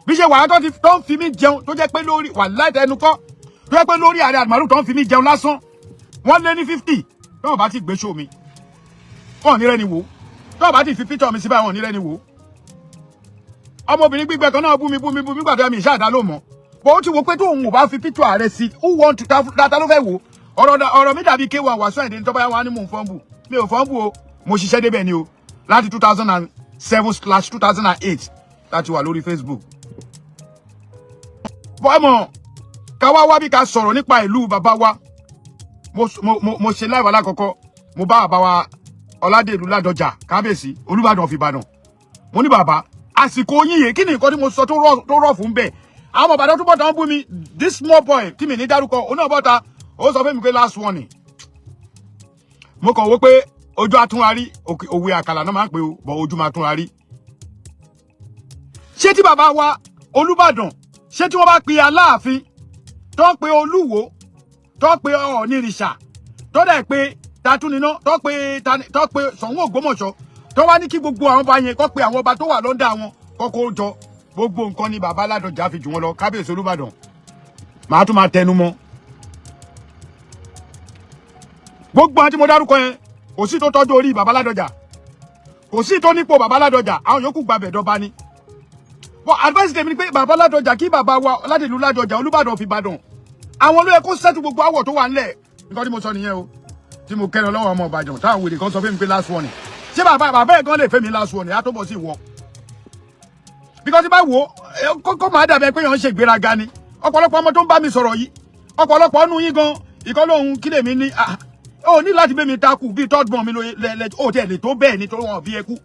Bí ṣe wà tó ń fi mí jẹun tó jẹ́ pé lórí wàláhì tẹnu kọ́. Tó jẹ́ pé lórí Ààrẹ Àdìmàrú tó ń fi mí jẹun lásán. Wọ́n lé ní 50. Tó bá ti gbé show mi. Wọ́n ní rẹ́ni wò. Tó bá ti fi picture mi sí báyìí wọ́n ní rẹ́ni wò. Ọmọbìnrin gbígbẹ kan náà bú mi gbàdá mi ìṣáàdá ló mọ̀. Bó ti wo pé tó òun ò bá fi picture ààrẹ sí, who want to data ló fẹ́ wò. Ọ̀rọ̀ mi dàbí K1 Wasiu Ayinde tó bá wá ní mò ń fọ́nbù. Mi ò fọ́nbù o. Mo ṣiṣẹ́ débẹ̀ ni o. Láti 2007/2008 láti wà lórí Facebook. Bọ́ ẹ̀mọ̀ ká wá bí ká sọ̀rọ̀ nípa ìlú bàbá wa. Mo ṣe live alákọ̀ọ́kọ́. Mo bá bàbá wa Ọládèlú Ládọjà Kábíyèsí Olúbàdàn of Ìbàdàn. Mo ní bàbá àsìkò yín yẹn kí ni nǹkan tí mo sọ tó rọ̀ fún bẹ́ẹ̀. Àwọn Ìbàdàn tó bọ́ta ń bú mi, this small boy tí mi ní dárúkọ òun náà bọ́ta ó sọ fún mi pé last warning. Mo kàn wò pé ojú atúnrarí òwe àkàlà náà máa ń pè ó bọ̀ ojú máa túnrarí. Ṣé tí bàbá wa Olúbàdàn ṣé tí wọ́n bá pe Aláàfin tó ń pe Olúwo tó ń pe Ọ̀ọ̀nìrìṣà tó dẹ̀ pe Tatúniná tó pe Ṣọ̀ún Ògbómọ̀ṣọ́ tó wá ní kí gbogbo àwọn ọba yẹn kó pe àwọn ọba tó wà lọ́ndà wọn kọ́kọ́ jọ gbogbo nǹkan ni bàbá Ládọjà fi jù wọn lọ Kábíyèsí Olúbàdàn. Màá tún máa tẹnu mọ́. Gbogbo àti mo dárúkọ yẹn kò sí tó tọ́jú orí bàbá Ládọjà. Kò sí tó nípò bàbá Ládọjà, àwọn yòókù gbàbẹ̀ dọ́ba ni. But advice tèmi ni pé bàbá Ládọjà kí bàbá wa Ọládèlú Ládọjà Olúbàdàn fi Ìbàdàn. Àwọn ló yẹ kó settle gbogbo àwọ̀ tó wà ńlẹ̀. Nǹkan tí mo sọ nìyẹn o. Tí mo kẹ́rọ lọ́wọ́ ọmọ Ìbàdàn táwọn wèrè kan sọ fún mi pé last warning. Ṣé bàbá ẹ̀ gan lè fẹ́ mi last warning á tó bọ̀ sí ìwọ? Because bá wo kókó máa dàbẹ̀ pé yàn ń ṣe ìgbéraga ni. Ọ̀pọ̀lọpọ̀ ọmọ tó ń bá mi sọ̀rọ̀ yìí. Ọ̀pọ̀lọpọ̀ ọ̀nù yín gan ìkọ́ lóhun kí lèmi ní ó ní láti bẹ́ mi takù bí third born mi ó tẹ̀ lè tó bẹ́ẹ̀ ni tó wọ́n bí ẹkú.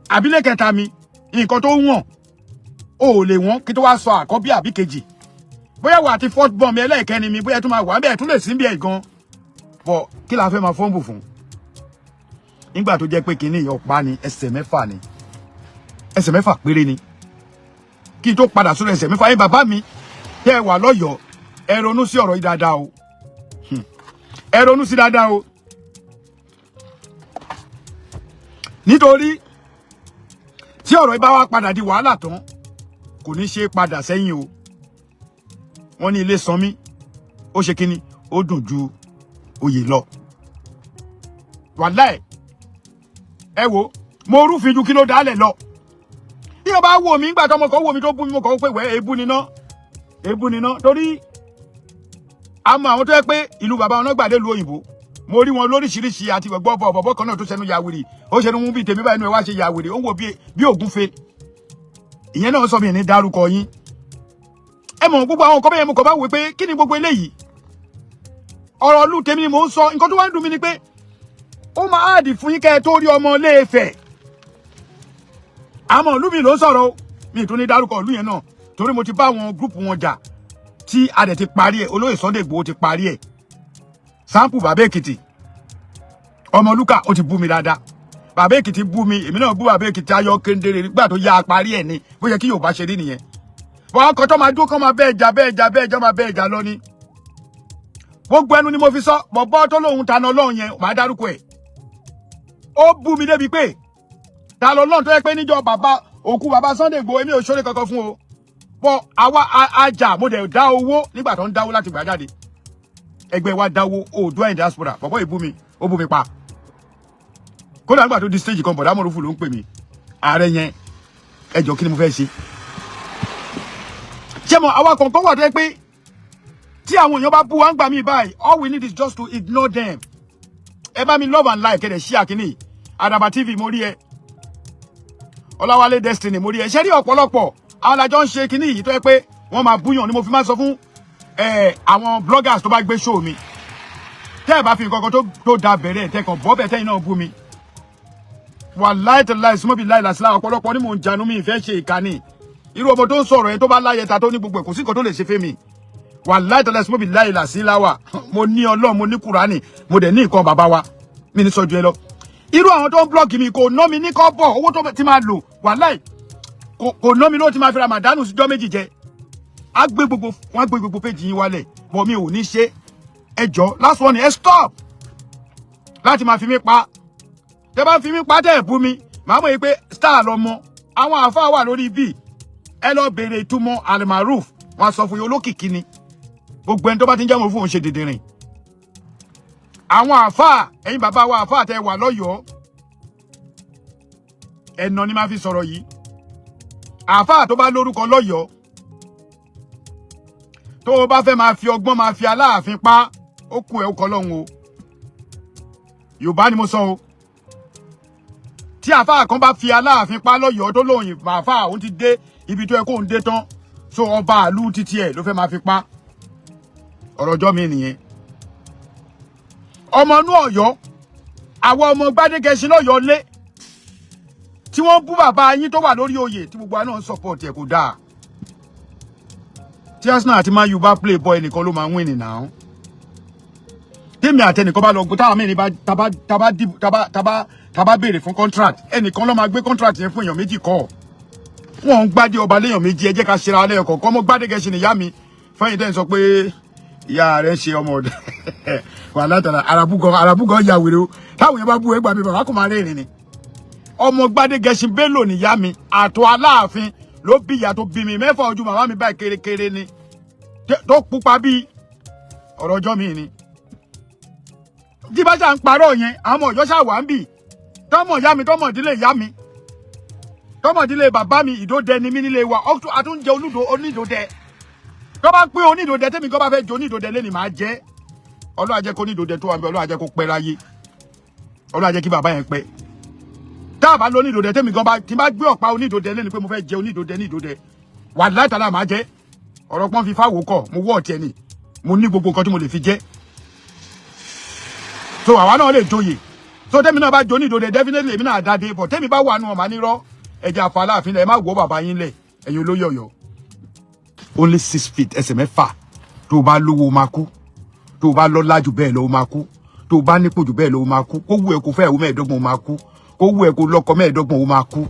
Àbílẹ̀ kẹta mi nǹkan tó wọ̀n ó lè wọ́n kí tó wá sọ àkọ́bí àbí kejì. Bóyá wà àti fourth born mi ẹlẹ́ẹ̀kẹ́ni mi bóyá tó máa wà bẹ́ẹ̀ tún lè sí bí ẹ̀ gan. Bọ̀ kí la fẹ́ máa fọ́nbù fún? Nígbà tó jẹ́ pé kinní ìyọ̀pá ni ẹsẹ̀ mẹ́fà ni. Ẹsẹ̀ mẹ́fà péré ni. Kí n tó padà sórí ẹsẹ̀ mẹ́fà yín bàbá mi tẹ́ ẹ wà lọ́yọ̀ọ́ ẹ ronú sí ọ̀rọ̀ yìí dáadáa o. Ẹ ronú sí dáadáa o. Nítorí tí ọ̀rọ̀ yìí bá wá padà di wàhálà tán kò ní ṣe padà sẹ́yìn o. Wọ́n ní ilé sanmí ó ṣe kíni ó dùn ju oyè lọ. wàláì ẹ wo mo rúfin ju kí ló dálẹ̀ lọ bí o bá wò mí nígbà tó ọmọ kan wò mí tó bú mi mo kàn pé wẹ́ èébú níná torí àmọ́ àwọn tó yẹ pé ìlú bàbá wọn náà gbàdé lu òyìnbó mo rí wọn lóríṣiríṣi àti gbọ́ bọ̀bọ̀ kan náà tó ṣẹnu yàwèrè ó ṣẹnu mú bí tèmi báyìí inú ẹ wá ṣe yàwèrè ó wò bí ògúnfe ìyẹn náà sọ mi ní dárúkọ yín ẹ mọ̀ gbogbo àwọn nǹkan bẹ́ẹ̀ mo kàn bá wò pé kí ni gbogbo eléyìí ọ̀rọ̀ ìlú tèmi ni mò ń sọ nǹkan tó wá ń dùn mí ni pé ó máa àdì fún yín kẹ́ ẹ tó rí ọmọ Ilé-Ifẹ̀ àmọ́ ìlú mi ló ń sọ̀rọ̀ mi tún ní dárúkọ ìlú yẹn náà torí mo ti bá àwọn gúrùpù wọn jà tí a dẹ̀ ti parí ẹ̀ olóyè Sunday Igboho ti parí ẹ̀ sample bàbá Èkìtì ọmọ Lúkà ó ti bú mi dáadáa bàbá Èkìtì bú mi èmi náà bú bàbá Èkìtì ayọ̀ kéndéré nígbà tó yá parí ẹ̀ ni bó yẹ kí Yorùbá ṣe rí nìyẹn wọ́n ọkọ̀ tó máa dúró kọ́ máa bẹ́ẹ̀ jà máa bẹ́ẹ̀ jà lọ ni gbogbo ẹnu ni mo fi sọ bọ̀bọ́ tó lóhun ta Ọlọ́run yẹn màá dárúkọ ẹ̀ ó bú mi débi pé ta Ọlọ́run tó yẹ pé níjọ́ òkú bàbá Sunday Igboho èmi ò ṣoore kankan fún o bọ́ àwa ajá mo dẹ̀ dá owó nígbà tó ń dáwó láti gbà jáde ẹgbẹ́ wa dáwó Oòduà in diaspora bọ̀bọ́ ìbú mi ó bú mi pa kódà nígbà tó di stage kan bọ̀dá mọ̀rúfù ló ń pè mí ààrẹ yẹn ẹjọ́ kí ni mo fẹ́ ṣe ṣé mo àwa kọ̀ọ̀kan wà tó yẹ pé tí àwọn èèyàn bá bú wa ń gbà mí báyìí all we need is just to ignore them ẹ bá mi love and like kẹ́dẹ̀ ṣí àkíní Àdàbà TV mo rí ẹ Ọláwálé Destiny mo rí ẹ ṣe rí ọ̀pọ̀lọpọ̀ àwọn alájọ ń ṣe kíní yìí tó yẹ pé wọ́n máa búyàn ni mo fi máa sọ fún àwọn bloggers tó bá gbé show mi tẹ́ ẹ̀ bá fi nǹkan kan tó da bẹ̀rẹ̀ tẹ́kàn bọ́ bẹ̀ tẹ́yìn náà bú mi wàláì tẹ́láì súnmọ́bì láì làsílà ọ̀pọ̀lọpọ̀ ni mò ń janu mi ìfẹ́ ṣe ìkànnì irú ọmọ tó ń sọ̀rọ̀ yẹn tó bá láyẹ ta tó ní gbogbo ẹ̀ kò sí nǹkan tó lè ṣe fẹ́ mi wàláì tẹ́láì súnmọ́bì láì làsílà wà mo ní Ọlọ́run mo ní Kùránì mo dẹ̀ ní nǹkan bàbá wa mi ní sọ́jú ẹ lọ irú àwọn tó ń blọ́ọ̀gì mi kò ná mi ní kọ́ bọ̀ owó tó ti máa lò wàláì kò ná mi ló ti máa fi Ramadan síjọ́ méjì jẹ wọ́n gbé gbogbo péjì yín wálẹ̀ bọ̀ mi ò ní ṣe ẹjọ́ last one ẹ stop láti máa fi mí pa tẹ bá fi mí pa tẹ̀ bú mi màá mọ̀ pé star lọmọ àwọn àáfàá wà lórí bí ẹ lọ bèrè ìtumọ̀ Al-Maruf wọn sọ fún yín olókìkí ni gbogbo ẹni tó bá ti ń jẹ́ mọ̀ fún òun ṣe dèdèrìn àwọn àáfàá ẹ̀yin bàbá wa àáfàá tẹ wà lọ́yọ̀ọ́ ẹ̀nà ni máa fi sọ̀rọ̀ yìí àáfàá tó bá lórúkọ lọ́yọ̀ọ́ tó o bá fẹ́ máa fi ọgbọ́n máa fi Aláàfin pa ó kú ẹ̀ ó kọ́ lọ́hùn o Yorùbá ni mo sọ o tí àáfàá kan bá fi Aláàfin pa lọ́yọ̀ọ́ tó lóyìn àáfàá òun ti dé ibi tó yẹ kó ń dé tán so ọba àlú títí ẹ̀ ló fẹ́ máa fi pa ọ̀rọ̀ ọjọ́ mi nìyẹn ọmọ inú Ọ̀yọ́ àwọn ọmọ Gbádégẹṣin lọ́yọ̀ọ́ lé tí wọ́n bú bàbá yín tó wà lórí oyè tí gbogbo àná ń support ẹ̀ kò dáa tí Arsenal àti Man U bá play boy nìkan ló máa win ní náà tèmi àtẹnìkan bá lọ gbọ́ táwọn mẹ́rin bá béèrè fún contract ẹnìkan ló máa gbé contract yẹn fún èèyàn méjì kọ́ wọ́n ń gbádé ọba léèyàn méjì ẹ jẹ́ ká ṣera lẹ́yìn kọ̀ọ̀kan ọmọ Gbádégẹṣin ìyá mi fẹ́yìn tẹ́ ń sọ pé ìyá rẹ̀ ń ṣe ọmọ ọ̀dọ̀ wà látara arabugan ya wèrè o táwọn yẹn bá bú ẹgbàá mi bàbá kò máa rẹ́rìn ni ọmọ Gbádégẹṣin Bello níyá mi àtọ̀ Aláàfin ló bí ìyá tó bí mi mẹ́fà ojú màmá mi báyìí kérékéré ni tó pupa bí ọ̀rọ̀ ọjọ́ mi ni tí bá ṣà ń parọ́ yẹn àwọn Ọ̀yọ́ ṣà wà ń bì tọ́mọ̀ ìyá mi tọ́mọ̀ ìdílé ìyá mi tọ́mọ̀ ìdílé bàbá mi Ìdódẹ ni mí nílé wa àtúnjẹ onídòdẹ tó bá pín onídòdẹ tẹ́mi kọ́ bá fẹ́ jẹ onídòdẹ lẹ́ni máa jẹ́ Ọlọ́run á jẹ́ kó onídòdẹ tó wà níbẹ̀ Ọlọ́run á jẹ́ kó pẹ́ láyé Ọlọ́run á jẹ́ kí bàbá yẹn pẹ́ tá a bá lọ onídòdẹ tẹ́mi gan bá tí bá gbé ọ̀pá onídòdẹ lẹ́ni pé mo fẹ́ jẹ onídòdẹ nídòdẹ wà látàlá máa jẹ́ ọ̀rọ̀ pọ́n fi fáwọ́ kọ̀ mo wọ́ ọ̀tí ẹni mo ní gbogbo nǹkan tí mo lè fi jẹ́ so àwa náà lè joyè so tẹ́mi náà bá jẹ onídòdẹ definitely èmi náà dáadé bọ̀ tẹ́mi bá wà nù ọ̀mà nírọ́ ẹ̀jẹ̀ àfa Aláàfin lẹ̀ ẹ má wọ́ bàbá yín lẹ̀ ẹ̀yin olóyè Ọ̀yọ́ only 6 feet ẹsẹ̀ mẹ́fà tó o bá lówó o máa kú tó o bá lọ́lá jù bẹ́ẹ̀ lọ o máa kú tó o bá nípò jù bẹ́ẹ̀ lọ o máa kú kó wù ẹ́ kó fẹ́ ẹ̀wọ́ mẹ́ẹ̀ẹ́dọ́gbọ̀n o máa kú kó wù ẹ́ kó lọ́kọ mẹ́ẹ̀ẹ́dọ́gbọ̀n o máa kú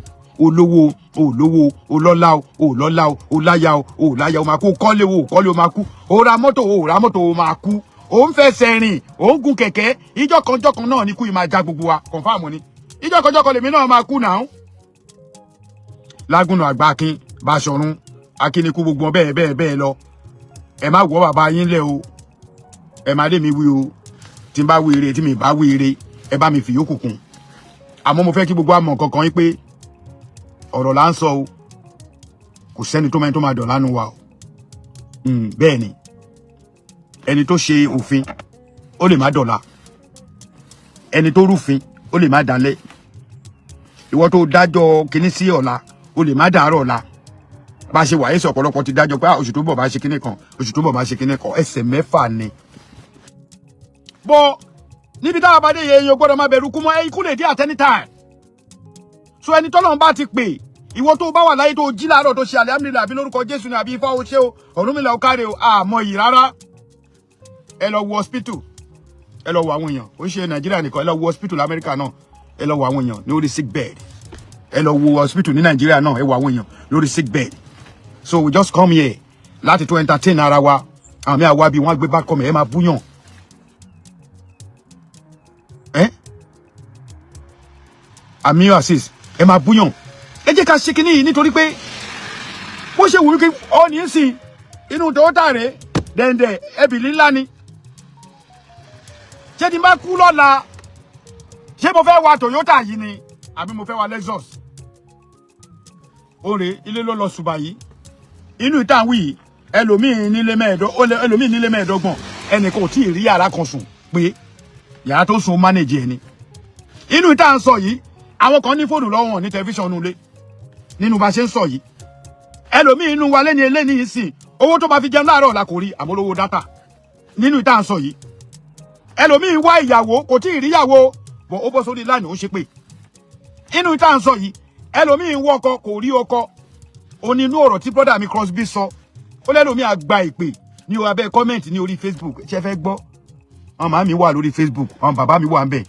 olówó olówó olọ́lá olọ́lá oláyà oláyà o máa kú kọ́lé o máa kú o ra mọ́tò o máa kú o ń fẹsẹ̀ rìn o ń gun kẹ̀kẹ́ ìjọkànjọkàn náà ní kú yìí máa já gbogbo wa confirm ni ìjọkànjọkàn lèmi náà máa kú náà Lágúnná Àgbàkin Báṣọ̀run Akínikú gbogbo bẹ́ẹ̀ lọ ẹ má wọ́ bàbá yín lẹ̀ o ẹ má lé mi wí o tí n bá wí ire tí mi bá wí ire ẹ bá mi fi yòókù kún àmọ́ mo fẹ́ kí gbogbo àmọ̀ kankan yín pé ọ̀rọ̀ là ń sọ o kò sẹ́ni tó mẹ́ni tó máa dọ̀lá nu wa o bẹ́ẹ̀ ni ẹni tó ṣe òfin ó lè má dọ̀lá ẹni tó rúfin ó lè má dalẹ̀ ìwọ tó dájọ́ kíní sí ọ̀la ó lè má dàárọ̀ ọ̀la bá ṣe wà ẹ̀sẹ̀ ọ̀pọ̀lọpọ̀ ti dájọ́ pé oṣù tó bọ̀ bá ṣe kíní kan oṣù tó bọ̀ bá ṣe kíní kan ẹsẹ̀ mẹ́fà ni. bọ́ níbi táwọn bá dé yẹ eyín o gbọ́dọ̀ máa bẹ̀rù kú mọ́ ikú lè dé at any time. so ẹni tọ́lọ́run bá ti pè ìwọ tó bá wà láyé tó jí láàárọ̀ tó ṣe alhamdulillah àbí lórúkọ Jésù ni àbí ifá o ṣe o Ọ̀rúnmìlà o káre o àmọ́ yìí rárá. ẹ lọ wo hospital ẹ lọ wo àwọn èèyàn ó ṣe Nàìjíríà nìkan ẹ lọ wo hospital Amẹ́ríkà náà ẹ lọ wo àwọn èèyàn ní orí sick bed ẹ lọ wo hospital ní Nàìjíríà náà ẹ wo àwọn èèyàn lórí sick bed. So we just come here láti tó entertain ara wa àmì àwa bí wọ́n gbé bá kọ́ mi ẹ máa búyàn. àmì assist ẹ máa búyàn ẹ jẹ́ ká ṣe kinní yìí nítorí pé bó ṣe wù mí kí ọ ní í sìn inú Toyota rẹ̀ dẹ̀ndẹ̀ ẹbì ńlá ni ṣé tí n bá kú lọ́la ṣé mo fẹ́ wa Toyota yìí ni àbí mo fẹ́ wa Lexus òrè ilé ló lọ ṣùgbà yìí inú ìtàn wí ẹlòmíì nílé mẹ́ẹ̀ẹ́dọ́gbọ̀n ẹnìkan ò tí ì rí yàrá kan sùn pé yàrá tó sùn manage ẹni inú ìtàn sọ yìí àwọn kan ní fóònù lọ́wọ́ ní tẹlifíṣàn nulẹ̀ nínú bá ṣe ń sọ yìí ẹlòmíì inú wa lẹ́ni eléni yìí sìn owó tó bá fi jẹun láàárọ̀ la kò rí àmọ́lówó dátà nínú ìtàn sọ yìí ẹlòmíì wá ìyàwó kò tí ì rí ìyàwó bọ̀ ó bọ́ sórí láàánú ó ṣe pé inú ìtàn sọ yìí ẹlòmíì wọ ọkọ kò rí ọkọ onínú ọ̀rọ̀ tí brother mi Crosby sọ ó lẹ́lòmíì àgbà ìpè ní abẹ́ kọ́mẹ̀ntì ní orí Facebook ṣe fẹ́ gbọ́ àwọn màmá mi wà lórí Facebook àwọn bàbá mi wà ń bẹ̀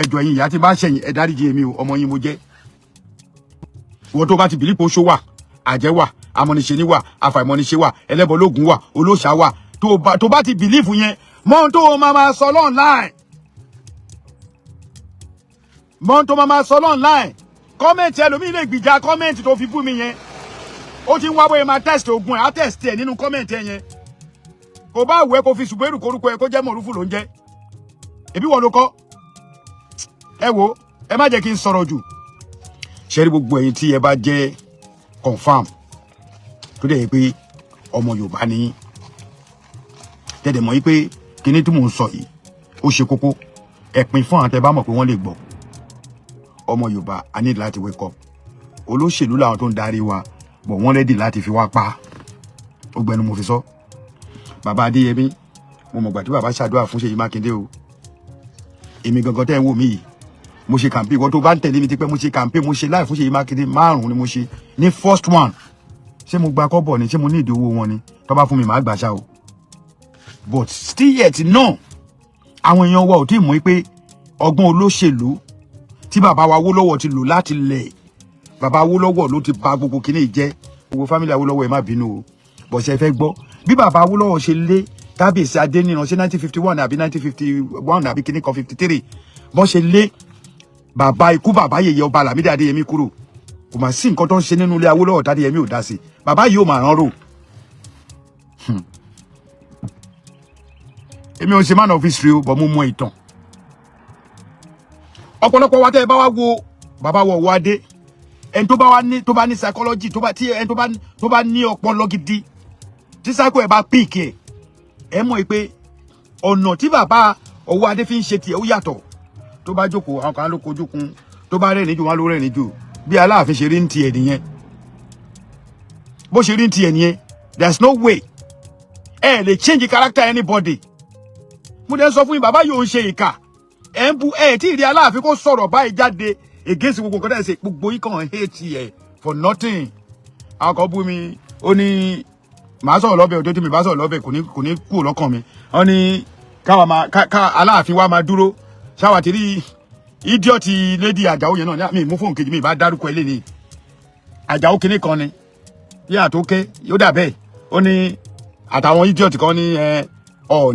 ẹjọ́ ẹ̀yin ìyá tí bá ṣẹ̀yìn ẹ dáríjì èmi o ọmọ yín mo jẹ́ ìwọ tó bá ti bìlípò ṣó wà àjẹ́ wà amọ̀nìṣe ní wà àfàìmọ̀nìṣe wà ẹlẹ́bọ̀lógún wà olóṣà wà tó bá ti bìlífù yẹn mọ́ tó máa sọ online mọ́ tó máa sọ online kọ́mẹ̀ntì ẹlòmíì lè gbìjà kọ́mẹ̀ntì tó fi bú mi yẹn ó ti ń wá bóyá máa test ogun ẹ̀ á test ẹ̀ nínú kọ́mẹ̀ntì ẹ̀ yẹn kò bá wù ẹ́ kó fi ṣùgbọ́n èrù korúkọ ẹ̀ kó jẹ́ mọ̀rúfù ló ń jẹ́ ẹbí wọ́n ló kọ́ ẹ wo ẹ má jẹ́ kí n sọ̀rọ̀ jù ṣe rí gbogbo ẹ̀yin tí ẹ bá jẹ́ confam tó dẹ̀ yẹ pé ọmọ Yorùbá ni tẹ̀dẹ̀ mọ̀ yí pé kíní tí mò ń sọ yìí ó ṣe kókó ẹ pín fún àwọn tẹ́ bá mọ̀ pé wọ́n lè gbọ́ ọmọ Yorùbá a need láti wake up olóṣèlú làwọn tó ń darí wa bọ̀ wọ́n rẹ́dì láti fi wá pa ó gbẹnu mo fi sọ bàbá Adéyẹmí mo mọ̀gbà tí bàbá ṣàdúrà fún Ṣèyí Mákindé o èmi gangan tẹ́ ń wò mí yìí mo ṣe campaign ìwọ tó bá ń tẹ̀lé mi ti pẹ́ mo ṣe campaign mo ṣe live fún Ṣèyí Mákindé 5 ni mo ṣe ní first one ṣé mo gba kọ́bọ̀ ni ṣé mo ní ìdí owó wọn ni tó bá fún mi màá gbà ṣá o but still yet náà àwọn èèyàn wa ò tí ì mọ̀ pé ọgbọ́n olóṣèlú tí bàbá wa Awólọ́wọ̀ ti lò láti lẹ̀ bàbá Awólọ́wọ̀ ló ti bà gbogbo kíní jẹ́ gbogbo family Awólọ́wọ̀ ẹ má bínú o bó ṣe fẹ́ gbọ́ bí bàbá Awólọ́wọ̀ ṣe lé kábíyèsí Adéníran ṣe 1951 àbí 1951 àbí kíní kan 53 bó ṣe lé bàbá ikú bàbá yèyé ọba Lámídì Adéyẹmí kúrò kò mà sí nǹkan tó ń ṣe nínú ilé Awólọ́wọ̀ tádéyẹmí ò dá sí bàbá yìí ò mà rán rò èmi ò ṣe man of history o bọ̀ mo mọ ìtàn ọ̀pọ̀lọpọ̀ wa tẹ́ ẹ bá wá wo bàbá wọ̀ wá dé ẹni tó bá ní psychology ẹni tó bá ní ọpọlọ gidi tí psycho ẹ bá pick ẹ mọ̀ pé ọ̀nà tí bàbá ọwọ́ adé fi ń ṣe tiẹ̀ ó yàtọ̀ tó bá jókòó àwọn kan ló kojú kun tó bá rẹ̀ níjù wọn ló rẹ̀ níjù bí Aláàfin ṣe rí ń tiẹ̀ nìyẹn bó ṣe rí ń tiẹ̀ nìyẹn there's no way ẹ lè change character anybody mo dẹ̀ sọ fún yín bàbá yóò ń ṣe ìkà ẹ̀ ń bu ẹ̀ tí ìrí Aláàfin kó sọ̀rọ̀ báyìí jáde against gbogbo nǹkan tẹ̀ ṣe gbogbo yín kàn hate ẹ̀ for nothing àwọn kan bú mi ó ní màá sọ̀rọ̀ lọ́bẹ̀ òjò tí mi bá sọ̀rọ̀ lọ́bẹ̀ kò ní kú lọ́kàn mi wọ́n ní ká Aláàfin wa máa dúró ṣáwà tí rí idiot lady Àjàó yẹn náà mi mú fóònù kejì mi bá dárúkọ ẹ lẹ́ni Àjàó kinní kan ni yíyà tó ké yóò dà bẹ́ẹ̀ ó ní àtàwọn idiot kan ní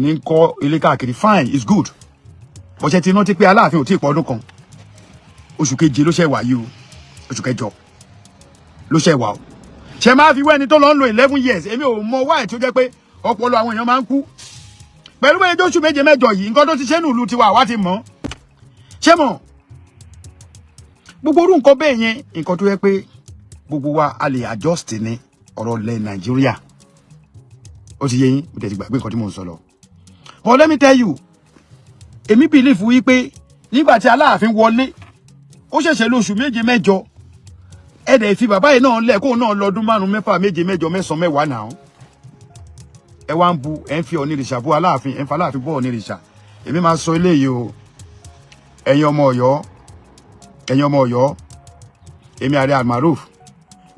ní kọ́ ilé káàkiri fine it's good ọ̀sẹ̀ tí iná ti pé Aláàfin ò tí ì pọ̀ ọdún kan oṣù keje ló ṣẹ̀ wá yìí o oṣù kẹjọ ló ṣẹ̀ wá o ṣe máa fi wẹ́ni tó lọ ń lo 11 years èmi ò mọ wáyé tó jẹ́ pé ọpọlọ àwọn èèyàn máa ń kú pẹ̀lú bẹ́ẹ̀ tó oṣù méje mẹ́jọ yìí nǹkan tó ti ṣe nùlù tiwa àwa ti mọ̀ ṣé mọ̀ gbogbo orú nǹkan bẹ́ẹ̀ yẹn nǹkan tó yẹ pé gbogbo wa a lè adjust ní ọ̀rọ̀ ilẹ̀ Nàìjíríà ó ti yé yín mo tẹ̀ ti gbàgbé nǹkan tí mò ń sọ lọ. But let me tell you èmi believe wípé nígbà tí Aláàfin wọlé ó ṣẹ̀ṣẹ̀ lóṣù méje mẹ́jọ ẹ̀dẹ̀ fi bàbá yìí náà lẹ̀ kóun náà lọ́dún 5 mẹ́fà méje mẹ́jọ mẹ́sàn mẹ́wàá náà ẹ wá ń bu ẹ ń fi Ọ̀nìrìṣà bú Aláàfin ẹ ń fa Aláàfin bú Ọ̀nìrìṣà èmi máa sọ eléyìí o ẹ̀yin ọmọ Ọ̀yọ́ èmi Ààrẹ Almaroof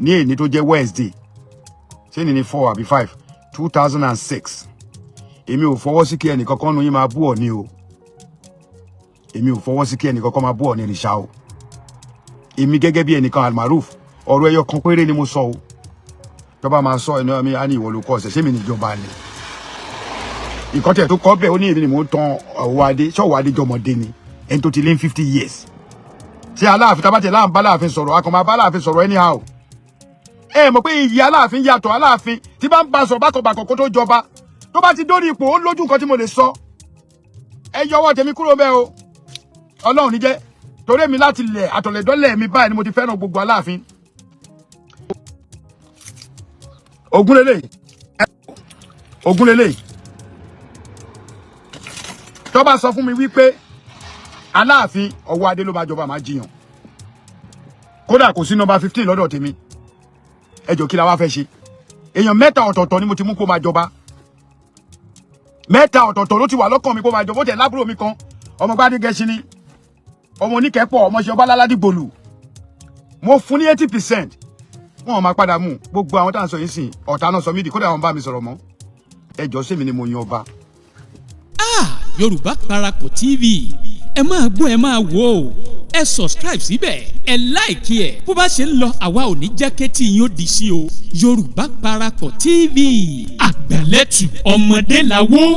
ní èní tó jẹ́ Wednesday ṣé ní 4 àbí 5 2006 èmi ò fọwọ́ sí kí ẹnìkankan nu yín máa bú Ọ̀ọ̀ni o èmi ò fọwọ́ sí kí ẹnìkankan máa bú Ọ̀nìrìṣà o èmi gẹ́gẹ́ bí ẹnìkan Almaroof ọ̀rọ̀ ẹyọ kan péré ni mo sọ o tọ́ba máa sọ ẹnu mi á ní ìwọ ló kọ́ ọ̀sẹ̀ ṣé mi níjọba ni ìkọ́tẹ̀ tó kọ́ bẹ́ẹ̀ ó ní èmi ni mò ń tan Ọ̀wádé ṣọ́wádé jọmọdé ni ẹni tó ti lé 50 years ṣé Aláàfin tabatẹ̀ láǹ bá Aláàfin sọ̀rọ̀ a kàn máa bá Aláàfin sọ̀rọ̀ anyhow ẹ mọ̀ pé iyì Aláàfin yàtọ̀ Aláàfin tí bá ń bá sọ̀rọ̀ bákọ̀bàkọ̀ kó tó jọba tó bá ti dórí ipò ó lójú nǹkan tí mo lè sọ ẹ yọwọ́ tèmi kúrò bẹ́ẹ̀ o Ọlọ́run ní jẹ́ torí mi láti lẹ̀ àtọ̀lẹ̀dọ́lẹ̀ mi báyìí ni mo ti fẹ́ràn gbogbo Aláàfin Ògúnlélẹ̀ tó bá sọ fún mi wípé Aláàfin ọwọ́ adé ló bá jọba máa jiyàn kódà kò sí nọ́mbà 15 lọ́dọ̀ tèmi ẹjọ́ kí la wá fẹ́ ṣe èèyàn mẹ́ta ọ̀tọ̀ọ̀tọ̀ ni mo ti mú kó máa jọba mẹ́ta ọ̀tọ̀ọ̀tọ̀ ló ti wà lọ́kàn mi kó máa jọba ó tẹ̀ lábúrò mi kan ọmọ Gbádé Gẹṣin ni ọmọ Oníkẹ́pọ̀ ọmọ ṣe ọba láládìgbòlù mo fún ní 80% wọn máa padà mú gbogbo àwọn tá à ń sọ yìí sìn ọ̀tá náà sọ mí di kódà wọn bá mi sọ̀rọ̀ mọ́ ẹjọ́ sèmi ni mo yan ọba. Yorùbá Parapọ̀ TV ẹ máa gbọ́ ẹ máa wò ó ẹ subscribe síbẹ̀ ẹ like ẹ bó bá ṣe ń lọ àwa ò ní jẹ́ kétí yín ó di sí o Yorùbá Parapọ̀ TV àgbàlẹ́tù ọmọdé làwọ̀.